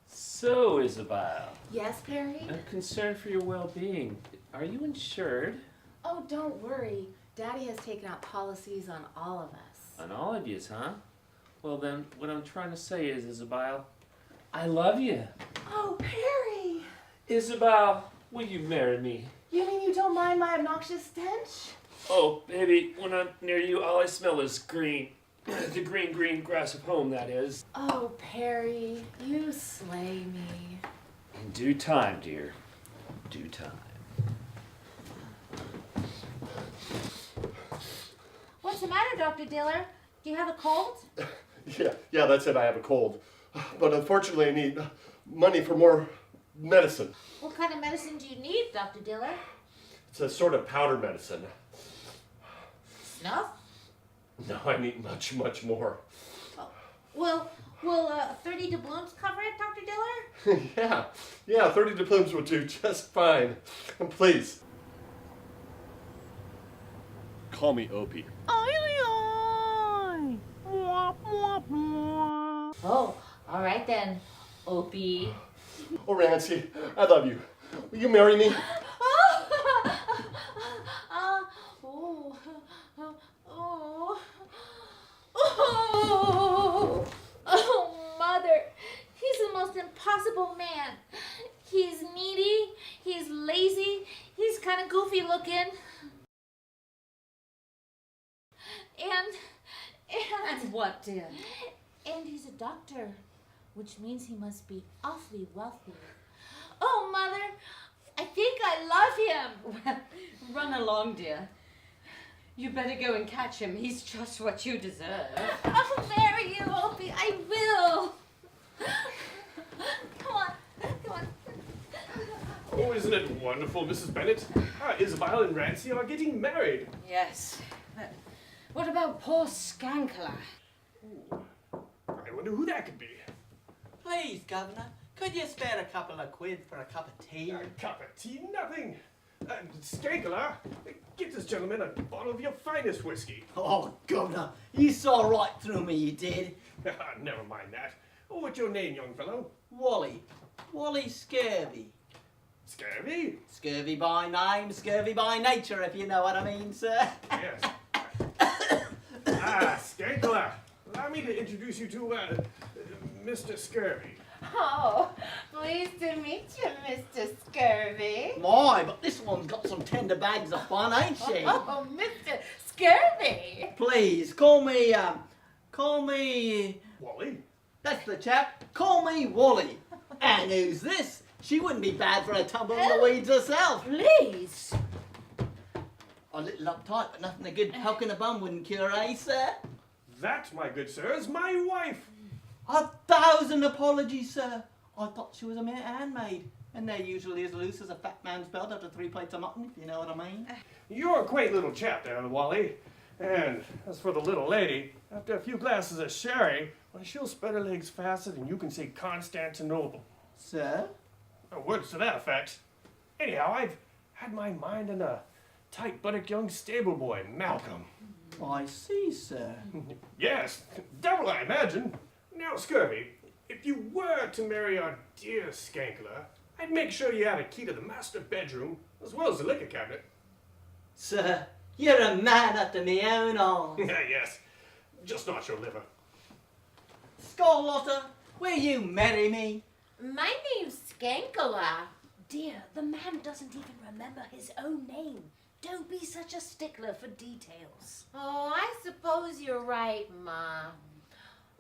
So, Isabel. Yes, Perry? I'm concerned for your well-being. Are you insured? Oh, don't worry. Daddy has taken out policies on all of us. On all of yous, huh? Well then, what I'm trying to say is, Isabel, I love you. Oh, Perry! Isabel, will you marry me? You mean you don't mind my obnoxious stench? Oh, baby, when I'm near you, all I smell is green. The green grass of home, that is. Oh, Perry, you slay me. In due time, dear. Due time. What's the matter, Dr. Diller? Do you have a cold? Yeah, that's it. I have a cold. But unfortunately, I need money for more medicine. What kind of medicine do you need, Dr. Diller? It's a sort of powder medicine. Snuff? No, I need much more. Will 30 doubloons cover it, Dr. Diller? Yeah, 30 doubloons would do just fine. And please, call me Opie. Oh, all right then, Opie. Oh, Rancy, I love you. Will you marry me? Oh, Mother, he's the most impossible man. He's needy, he's lazy, he's kind of goofy looking. And what, dear? And he's a doctor. which means he must be awfully wealthy. Oh, Mother, I think I love him. Well, run along, dear. You better go and catch him. He's just what you deserve. I'll marry you, Opie. I will. Come on. Come on. Oh, isn't it wonderful, Mrs. Bennet? Isabel and Rancy are getting married. Yes. But what about poor Skankler? I wonder who that could be. Please, Governor, could you spare a couple of quid for a cup of tea? A cup of tea? Nothing. Skankler, get this gentleman a bottle of your finest whiskey. Oh, Governor, you saw right through me, you did. Never mind that. Oh, what's your name, young fellow? Wally. Wally Scurvy. Scurvy? Scurvy by name, scurvy by nature, if you know what I mean, sir. Yes. Skankler, allow me to introduce you to, Mr. Scurvy. Oh, pleased to meet you, Mr. Scurvy. My, but this one's got some tender bags of fun, ain't she? Oh, Mr. Scurvy. Please, call me... Wally? That's the chap. Call me Wally. And who's this? She wouldn't be bad for a tumble in the weeds herself. Please. A little uptight, but nothing a good poke in the bum wouldn't cure, eh, sir? That, my good sir, is my wife. 1,000 apologies, sir. I thought she was a mere handmaid. And they're usually as loose as a fat man's belt after 3 plates of mutton, if you know what I mean. You're a quaint little chap there, Wally. And as for the little lady, after a few glasses of sherry, well, she'll spread her legs faster than you can say Constantinople. Sir? Words to that effect. Anyhow, I've had my mind on a tight-buttock young stable boy, Malcolm. I see, sir. Yes, devil, I imagine. Now, Scurvy, if you were to marry our dear Skankler, I'd make sure you had a key to the master bedroom, as well as the liquor cabinet. Sir, you're a man after me own arms. Yes, just not your liver. Scarlotta, will you marry me? My name's Skankler. Dear, the man doesn't even remember his own name. Don't be such a stickler for details. Oh, I suppose you're right, Ma.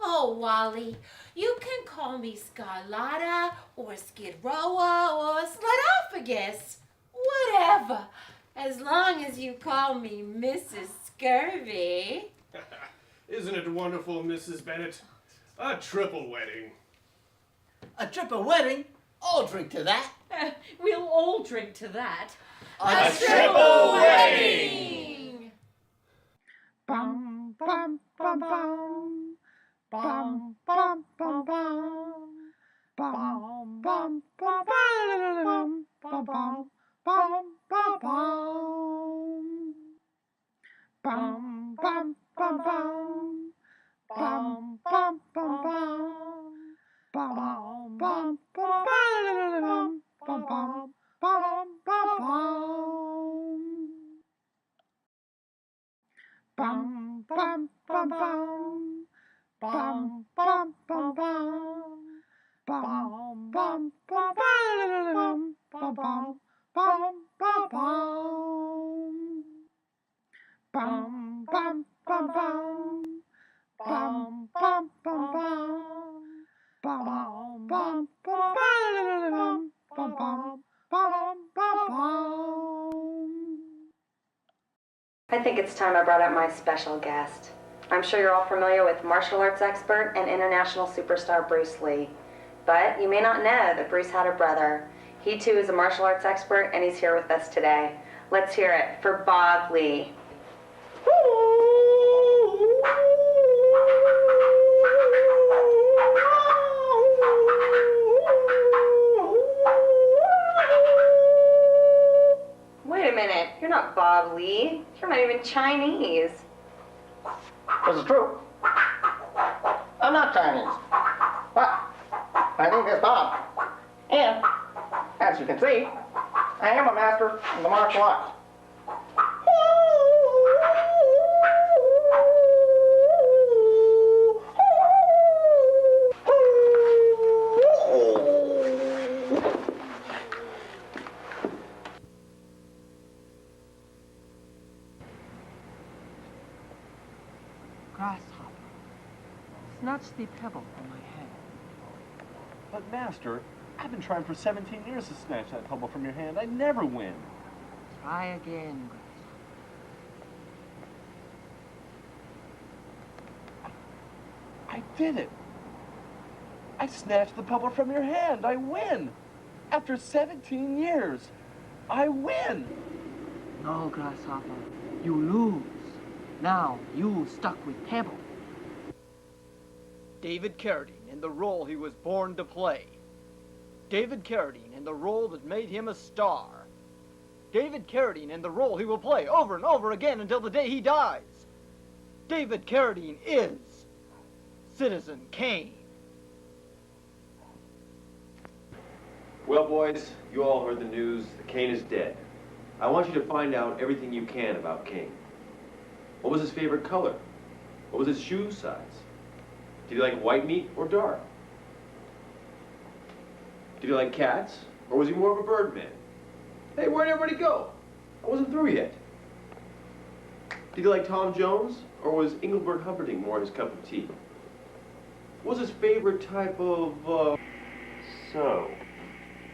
Oh, Wally, you can call me Scarlotta or Skid Rowa or Slutophagus. Whatever. As long as you call me Mrs. Scurvy. Isn't it wonderful, Mrs. Bennet? A triple wedding. A triple wedding? I'll drink to that. We'll all drink to that. A triple wedding! Bum bum bum bum. Bum bum bum bum. Bum bum bum bum. Bum bum bum bum bum. Bum bum bum bum. Bum bum bum bum. Bum bum bum bum. Bum bum bum bum. Bum bum bum bum. Bum bum bum bum. Bum bum bum bum. Bum bum bum bum. Bum bum bum bum. Bum bum bum bum. Bum bum bum bum. Bum bum bum. I think it's time I brought up my special guest. I'm sure you're all familiar with martial arts expert and international superstar Bruce Lee. But you may not know that Bruce had a brother. He too is a martial arts expert and he's here with us today. Let's hear it for Bob Lee. Wait a minute, you're not Bob Lee. You're not even Chinese. This is true. I'm not Chinese. But my name is Bob. And, as you can see, I am a master of the martial arts. Grasshopper, snatch the pebble from my hand. But Master, I've been trying for 17 years to snatch that pebble from your hand. I never win. Try again, I did it. I snatched the pebble from your hand. I win. After 17 years, I win. No, Grasshopper. You lose. Now you stuck with pebble. David Carradine in the role he was born to play. David Carradine in the role that made him a star. David Carradine in the role he will play over and over again until the day he dies. David Carradine is Citizen Kane. Well, boys, you all heard the news. Kane is dead. I want you to find out everything you can about Kane. What was his favorite color? What was his shoe size? Did he like white meat or dark? Did he like cats, or was he more of a bird man? Hey, where'd everybody go? I wasn't through yet. Did he like Tom Jones, or was Engelbert Humperdinck more his cup of tea? What was his favorite type of, So,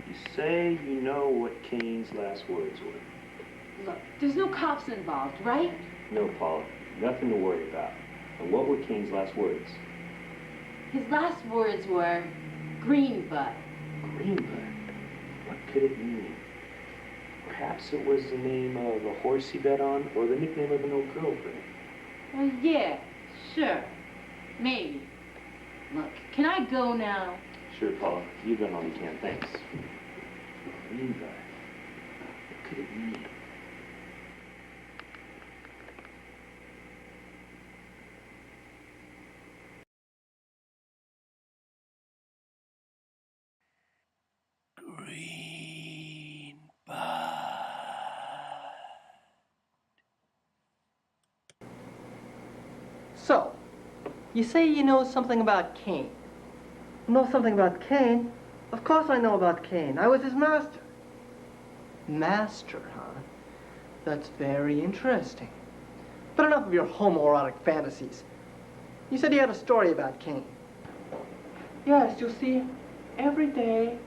you say you know what Kane's last words were? Look, there's no cops involved, right? No, Paula. Nothing to worry about. And what were Kane's last words? His last words were, Greenbud. Greenbud? What could it mean? Perhaps it was the name of a horse he bet on, or the nickname of an old girlfriend. Well, yeah, sure. Maybe. Look, can I go now? Sure, Paula. You've done all you can. Thanks. Greenbud. What could it mean? So, you say you know something about Kane. Know something about Kane? Of course I know about Kane. I was his master. Master, huh? That's very interesting. But enough of your homoerotic fantasies. You said you had a story about Kane. Yes, you see, every day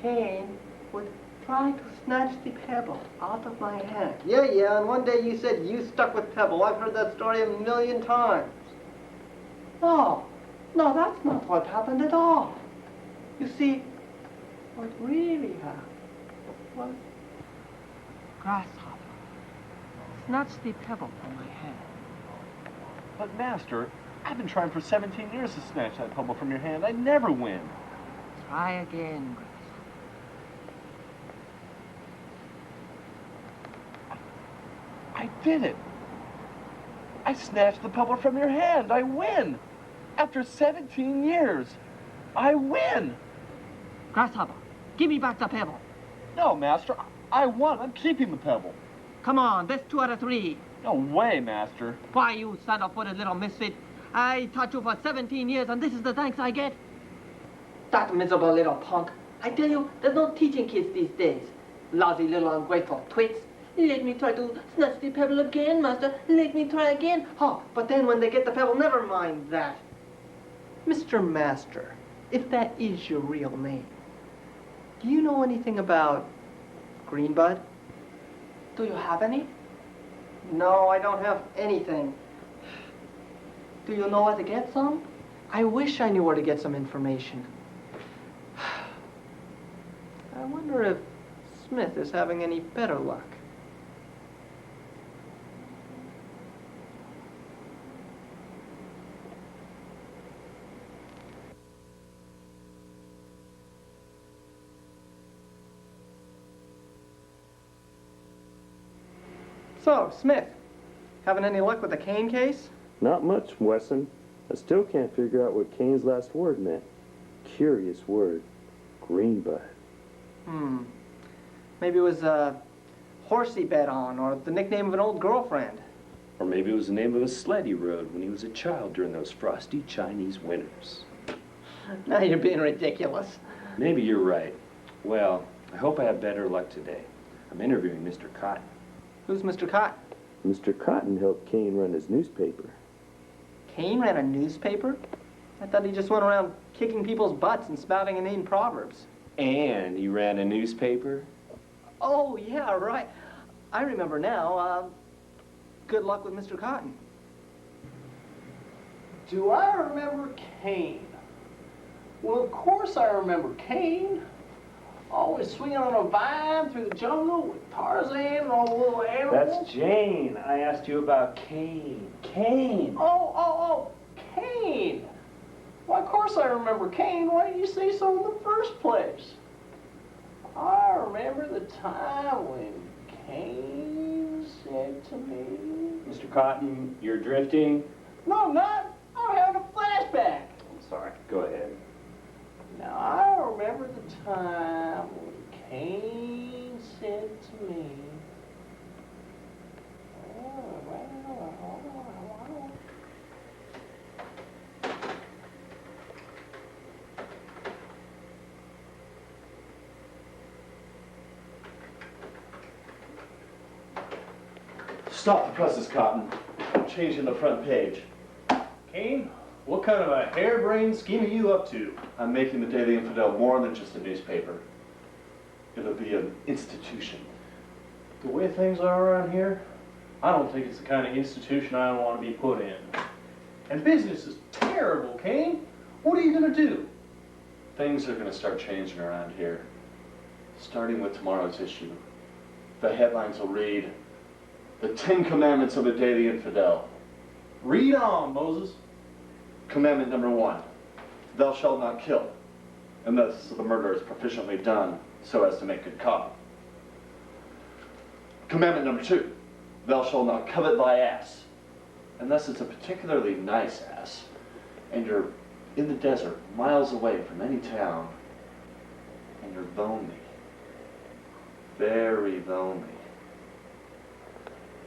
Kane would try to snatch the pebble out of my hand. Yeah, and one day you said you stuck with pebble. I've heard that story a million times. No, that's not what happened at all. You see, what really happened was Grasshopper snatched the pebble from my hand. But Master, I've been trying for 17 years to snatch that pebble from your hand. I never win. Try again, Grasshopper. I did it. I snatched the pebble from your hand. I win. After 17 years, I win. Grasshopper, give me back the pebble. No, Master. I won. I'm keeping the pebble. Come on, that's 2 out of 3. No way, Master. Why, you son-of-a little misfit. I taught you for 17 years, and this is the thanks I get? That miserable little punk. I tell you, there's no teaching kids these days. Lousy little ungrateful twits. Let me try to snatch the pebble again, Master. Let me try again. Oh, but then when they get the pebble, never mind that. Mr. Master, if that is your real name, do you know anything about Greenbud? Do you have any? No, I don't have anything. Do you know where to get some? I wish I knew where to get some information. I wonder if Smith is having any better luck. So, Smith, having any luck with the Kane case? Not much, Wesson. I still can't figure out what Kane's last word meant. Curious word. Greenbud. Maybe it was a horse he bet on, or the nickname of an old girlfriend. Or maybe it was the name of a sled he rode when he was a child during those frosty Chinese winters. Now you're being ridiculous. Maybe you're right. Well, I hope I have better luck today. I'm interviewing Mr. Cotton. Who's Mr. Cotton? Mr. Cotton helped Kane run his newspaper. Kane ran a newspaper? I thought he just went around kicking people's butts and spouting inane proverbs. And he ran a newspaper? Oh, yeah, right. I remember now. Good luck with Mr. Cotton. Do I remember Kane? Well, of course I remember Kane. Always swinging on a vine through the jungle with Tarzan and all the little animals. That's Jane. I asked you about Kane. Kane! Oh, Kane! Why, of course I remember Kane. Why didn't you say so in the first place? I remember the time when Kane said to me... Mr. Cotton, you're drifting. No, I'm not. I'm having a flashback. I'm sorry. Go ahead. Now, I remember the time when Kane said to me... Stop the presses, Cotton. I'm changing the front page. Kane, what kind of a harebrained scheme are you up to? I'm making the Daily Infidel more than just a newspaper. It'll be an institution. The way things are around here, I don't think it's the kind of institution I want to be put in. And business is terrible, Kane. What are you going to do? Things are going to start changing around here. Starting with tomorrow's issue. The headlines will read, "The 10 Commandments of a Daily Infidel." Read on, Moses. Commandment number 1, thou shalt not kill, unless the murder is proficiently done so as to make good copy. Commandment number 2, thou shalt not covet thy ass, unless it's a particularly nice ass, and you're in the desert, miles away from any town, and you're lonely. Very lonely.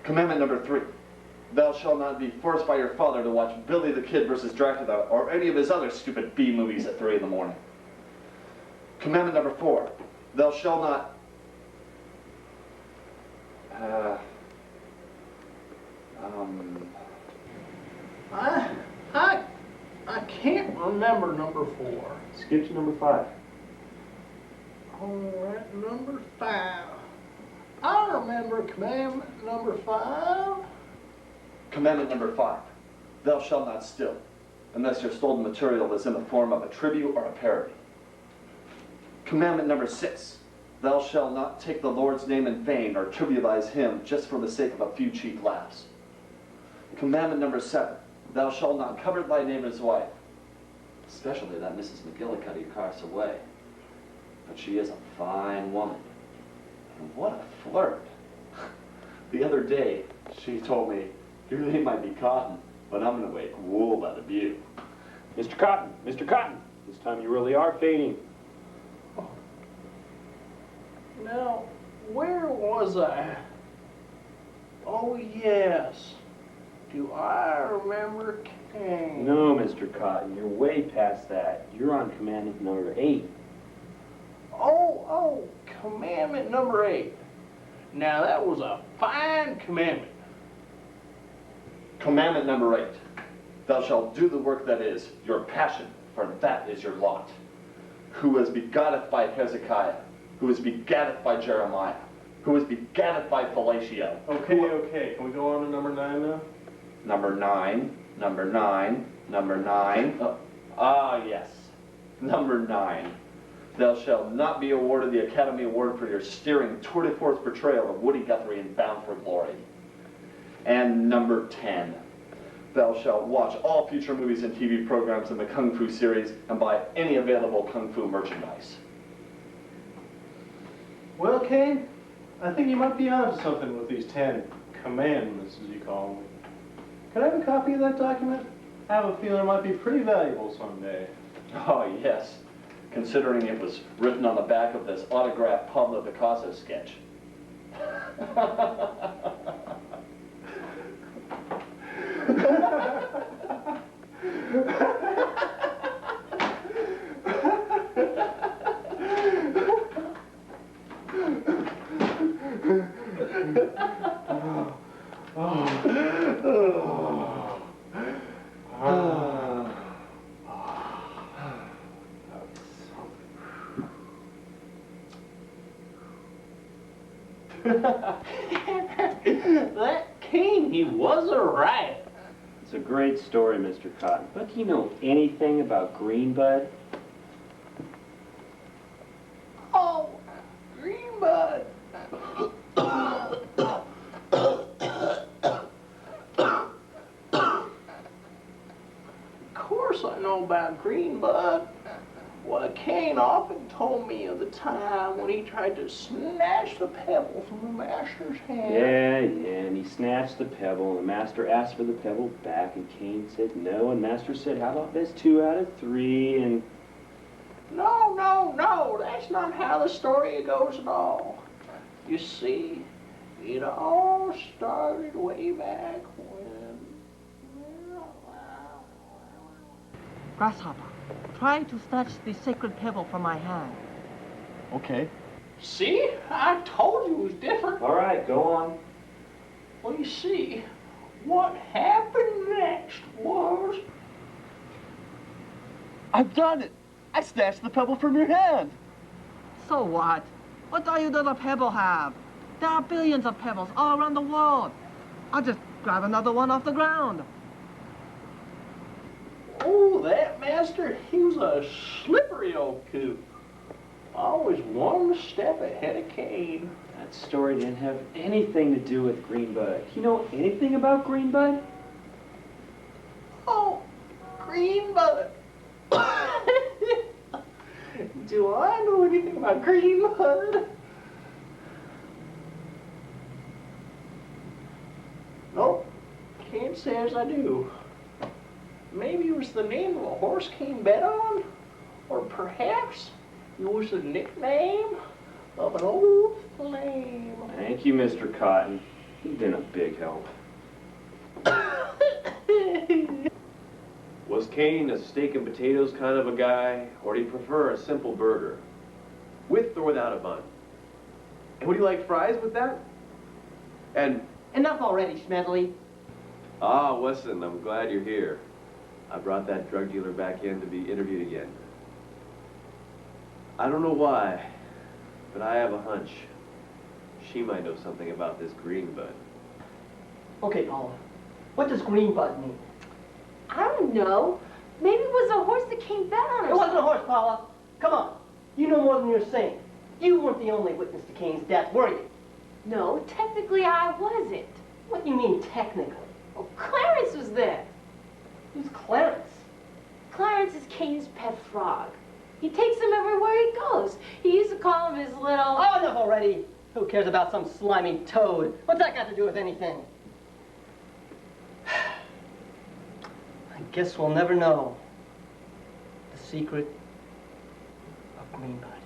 Commandment number 3, thou shalt not be forced by your father to watch Billy the Kid versus Dracula or any of his other stupid B movies at 3 in the morning. Commandment number 4, thou shalt not... I can't remember number 4. Skip to number 5. All right, number 5. I remember commandment number 5. Commandment number 5, thou shalt not steal, unless your stolen material is in the form of a tribute or a parody. Commandment number 6, thou shalt not take the Lord's name in vain or trivialize him just for the sake of a few cheap laughs. Commandment number 7, thou shalt not covet thy neighbor's wife, especially that Mrs. McGillicuddy who casts away. But she is a fine woman. And what a flirt. The other day, she told me, your name might be Cotton, but I'm going to make wool out of you. Mr. Cotton, Mr. Cotton, this time you really are fading. Now, where was I? Oh, yes. Do I remember Kane? No, Mr. Cotton, you're way past that. You're on commandment number 8. Oh, commandment number 8. Now, that was a fine commandment. Commandment number 8, thou shalt do the work that is your passion, for that is your lot. Who was begotteth by Hezekiah, who was begotteth by Jeremiah, who was begotteth by Phalatio. Okay, can we go on to number 9 now? Number 9. Yes. Number 9. Thou shalt not be awarded the Academy Award for your steering tour de force portrayal of Woody Guthrie in Bound for Glory. And number 10. Thou shalt watch all future movies and TV programs in the Kung Fu series and buy any available Kung Fu merchandise. Well, Kane, I think you might be onto something with these 10 commandments, as you call them. Could I have a copy of that document? I have a feeling it might be pretty valuable someday. Oh, yes. Considering it was written on the back of this autographed Pablo Picasso sketch. That Kane, he was a riot. It's a great story, Mr. Cotton. But do you know anything about Greenbud? Oh, Greenbud. Of course I know about Greenbud. Well, Kane often told me of the time when he tried to snatch the pebble from the master's hand. Yeah, and he snatched the pebble, and the master asked for the pebble back, and Cain said no, and master said, how about this 2 out of 3, and... No, that's not how the story goes at all. You see, it all started way back when... Grasshopper, try to snatch the sacred pebble from my hand. Okay. See? I told you it was different. All right, go on. Well, you see, what happened next was... I've done it! I snatched the pebble from your hand! So what? What do you do the pebble have? There are billions of pebbles all around the world. I'll just grab another one off the ground. Oh, that master, he was a slippery old coot. Always one step ahead of Kane. That story didn't have anything to do with Greenbud. You know anything about Greenbud? Oh, Greenbud. Do I know anything about Greenbud? Nope, can't say as I do. Maybe it was the name of a horse Kane bet on, or perhaps it was the nickname of an old flame. Thank you, Mr. Cotton. You've been a big help. Was Kane a steak and potatoes kind of a guy, or did he prefer a simple burger? With or without a bun? And would you like fries with that? And... Enough already, Smedley. Ah, listen, I'm glad you're here. I brought that drug dealer back in to be interviewed again. I don't know why, but I have a hunch. She might know something about this Greenbud. Okay, Paula. What does Greenbud mean? I don't know. Maybe it was a horse that Kane bet on or It wasn't a horse, Paula. Come on. You know more than you're saying. You weren't the only witness to Kane's death, were you? No, technically I wasn't. What do you mean, technically? Well, Clarence was there. Who's Clarence? Clarence is Kane's pet frog. He takes him everywhere he goes. He used to call him his little... Oh, enough already. Who cares about some slimy toad? What's that got to do with anything? I guess we'll never know the secret of Greenbud.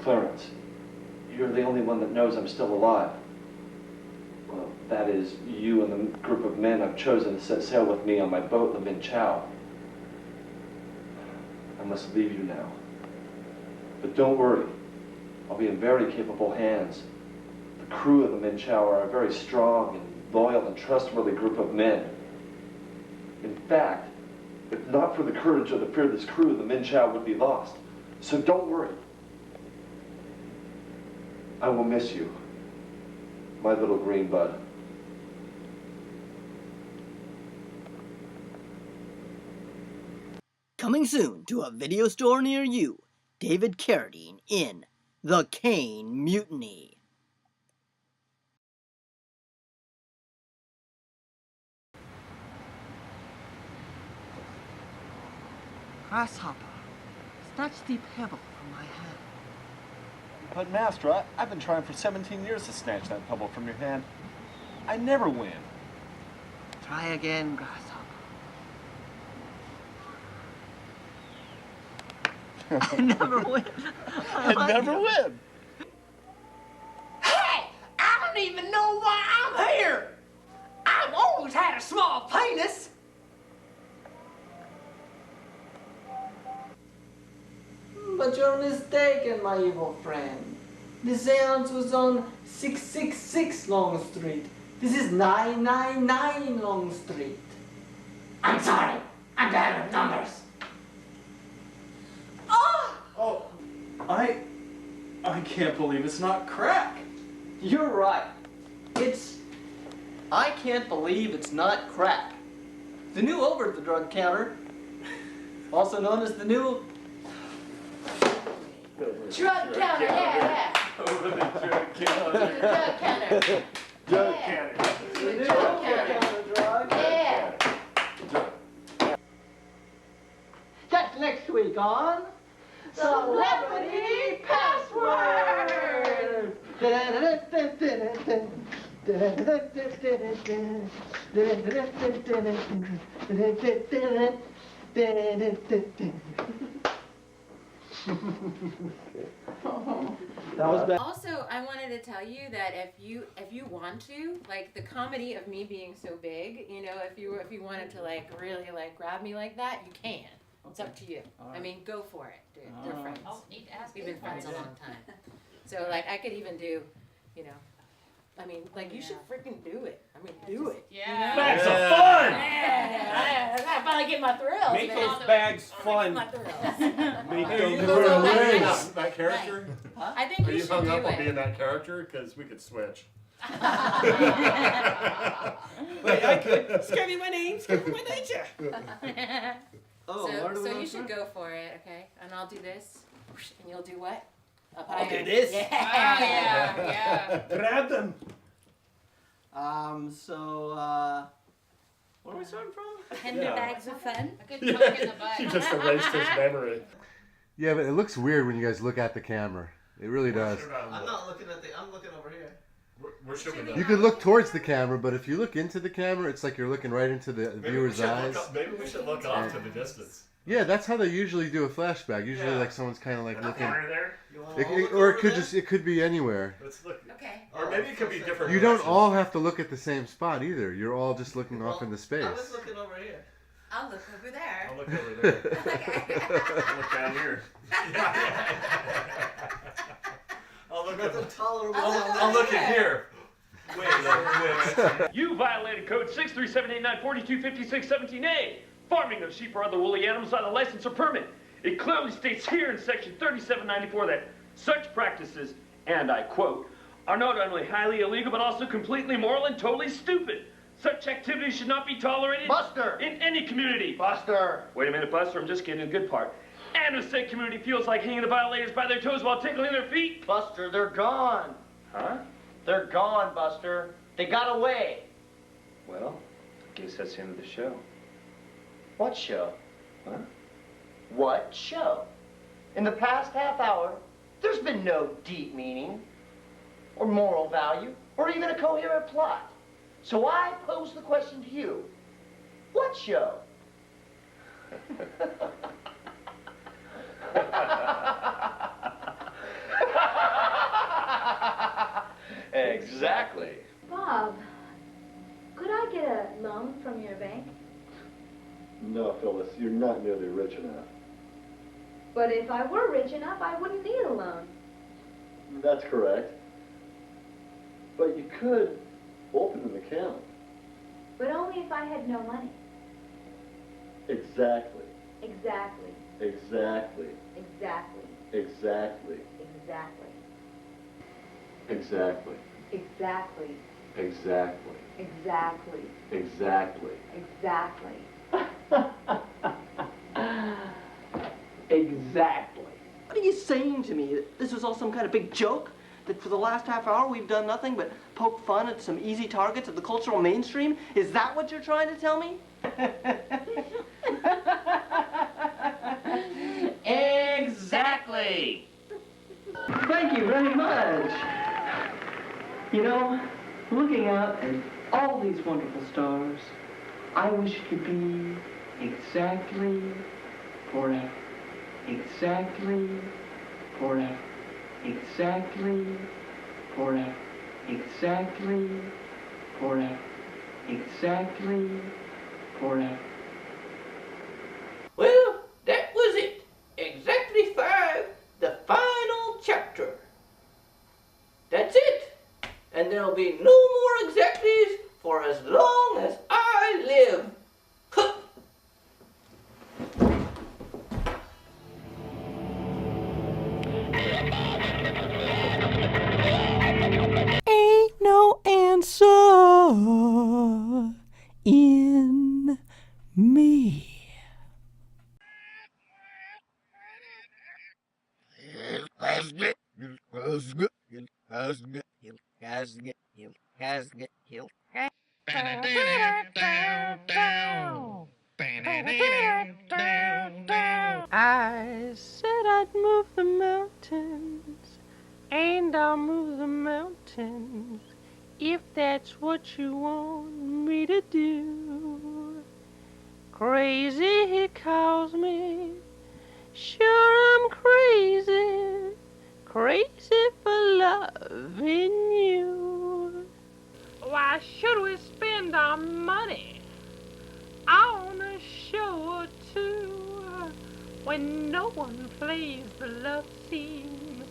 Clarence, you're the only one that knows I'm still alive. Well, that is, you and the group of men I've chosen to set sail with me on my boat, the Min Chow. I must leave you now. But don't worry, I'll be in very capable hands. The crew of the Min Chow are a very strong and loyal and trustworthy group of men. In fact, if not for the courage of the fearless crew, the Min Chow would be lost. So don't worry. I will miss you, my little green bud. Coming soon to a video store near you, David Carradine in The Kane Mutiny. Grasshopper, snatch the pebble from my hand. But Master, I've been trying for 17 years to snatch that pebble from your hand. I never win. Try again, Grasshopper. I never win. I never win. Hey, I don't even know why I'm here. I've always had a small penis. But you're mistaken, my evil friend. The seance was on 666 Long Street. This is 999 Long Street. I'm sorry. I'm bad with numbers. Oh, I I can't believe it's not crack. You're right. I can't believe it's not crack. The new over at the drug counter, also known as the new Drug counter, yeah. over the drug counter. The drug counter. Drug Yeah. counter. The drug counter. Drug. Yeah. That's next week on Celebrity Password. That was bad. Also, I wanted to tell you that if you want to, like the comedy of me being so big, you know, if you wanted to like really like grab me like that, you can. It's up to you. I mean, go for it, dude. They're friends. Oh, need to ask We've been his friends a friends. long time. So like I could even do, you know, I mean, like you should freaking do it. I mean, do it. Yeah. Bags of fun! Yeah, I finally get my thrills. Make man. those bags fun. My thrills. Make Hey, them you go hung up away. on that character? I think Are you you should hung do up on it. being that character? Because we could switch. Wait, I could. Scurvy my name, scurvy my nature. Oh, so where do we so want you to should start? go for it, okay? And I'll do this, and you'll do what? Up I'll higher. do this. Yeah. Yeah. Grab them. Where are we starting from? Tender Yeah. bags of fun. A good poke in the butt. She just erased his memory. Yeah, but it looks weird when you guys look at the camera. It really does. I'm not looking at I'm looking over here. We're shooting You could look towards the camera, but if you look into the camera, it's like you're looking right into the viewer's eyes. Maybe we should look off to the distance. Yeah, that's how they usually do a flashback. Usually, Yeah. like someo's kind of like looking, there. or it could be anywhere. Let's look. Okay. Or maybe it could be different. You don't directions. all have to look at the same spot either. You're all just looking off into space. I was looking over here. I'll look over there. I'll look over there. I'll look down here. I'll look That's at a tolerable. I'll look at here. Wait. You violated code 63789425617A. Farming of sheep or other woolly animals without a license or permit. It clearly states here in section 3794 that such practices, and I quote, are not only highly illegal but also completely immoral and totally stupid. Such activities should not be tolerated Buster! in any community. Buster! Wait a minute, Buster, I'm just getting the good part. And if said community feels like hanging the violators by their toes while tickling their feet. Buster, they're gone. Huh? They're gone, Buster. They got away. Well, I guess that's the end of the show. What show? Huh? What show? In the past half hour, there's been no deep meaning, or moral value, or even a coherent plot. So I pose the question to you. What show? Exactly. Bob, could I get a loan from your bank? No, Phyllis, you're not nearly rich enough. But if I were rich enough, I wouldn't need a loan. That's correct. But you could open an account. But only if I had no money. Exactly. Exactly. Exactly. Exactly. Exactly. Exactly. Exactly. Exactly. Exactly. Exactly. Exactly. Exactly. Exactly. What are you saying to me? This was all some kind of big joke? That for the last half hour we've done nothing but poke fun at some easy targets of the cultural mainstream? Is that what you're trying to tell me? Exactly. Thank you very much. You know, looking out at all these wonderful stars, I wish it could be exactly forever. Exactly forever. Exactly forever. Exactly forever. Exactly forever. Well, that was it. Exactly 5, the final chapter. That's it. And there'll be no more exactlies for as long as I live. I said I'd move the mountains, and I'll move the mountains if that's what you want me to do. Crazy, he calls me. Sure, I'm crazy, crazy for loving you. Why should we spend our money on a show or two when no one plays the love scene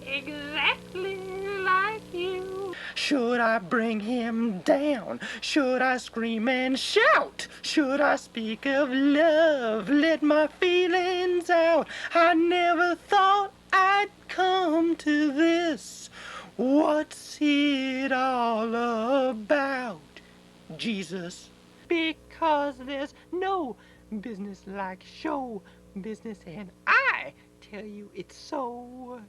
exactly like you? Should I bring him down? Should I scream and shout? Should I speak of love? Let my feelings out. I never thought I'd come to this. What's it all about, Jesus? Because there's no business like show business, and I tell you it's so.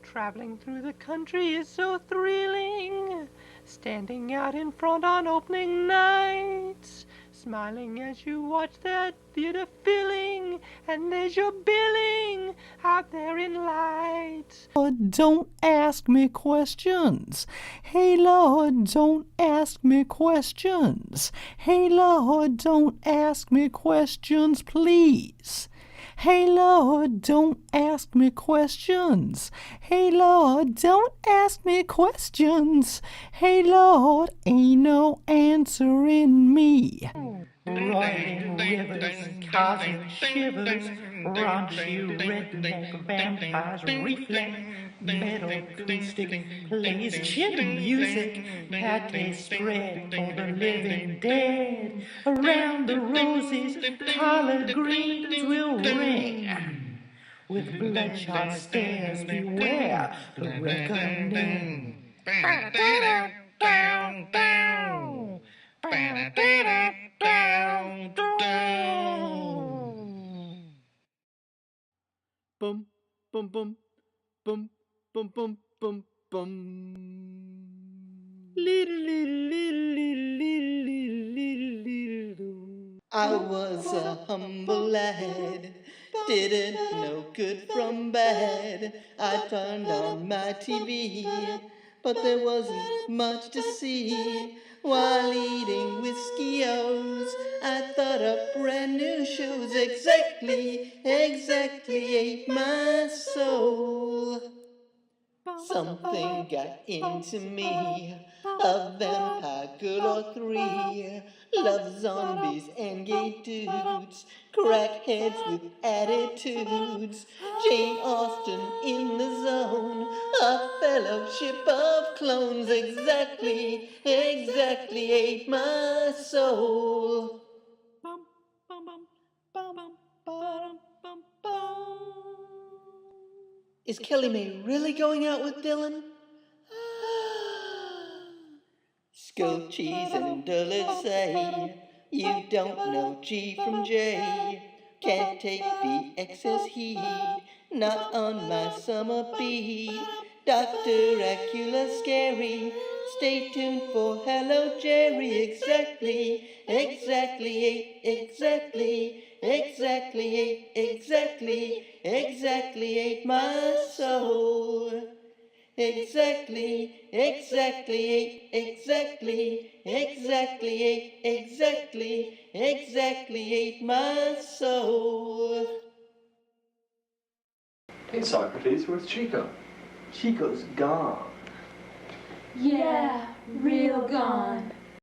Traveling through the country is so thrilling, standing out in front on opening nights, smiling as you watch that theater filling, and there's your billing out there in lights. Lord, don't ask me questions. Hey, Lord, don't ask me questions. Hey, Lord, don't ask me questions, please. Hey, Lord, don't ask me questions. Hey, Lord, don't ask me questions. Hey, Lord, ain't no answer in me. Roiling rivers, causing shivers, raunchy redneck vampires reflect, metal acoustic plays chin music, pate spread for the living dead. Around the roses, collard greens will ring. With bloodshot stares, beware the reckoning. Bum, bum, bum, bum, bum, bum, bum, bum. I was a humble lad, didn't know good from bad. I turned on my TV, but there wasn't much to see. While eating Whiskey-O's, I thought up brand new shows. Exactly ate my soul. Something got into me, a vampire girl or three, love zombies and gay dudes, crackheads with attitudes, Jane Austen in the zone, a fellowship of clones. Exactly ate my soul. Is Kelly May really going out with Dylan? Skull cheese and dullard say you don't know G from J. Can't take the excess heat, not on my summer beat. Dr. Acula scary, stay tuned for Hello Jerry. Exactly ate my soul. Exactly ate my soul. Hey, Socrates, where's Chico? Chico's gone. Yeah, real gone.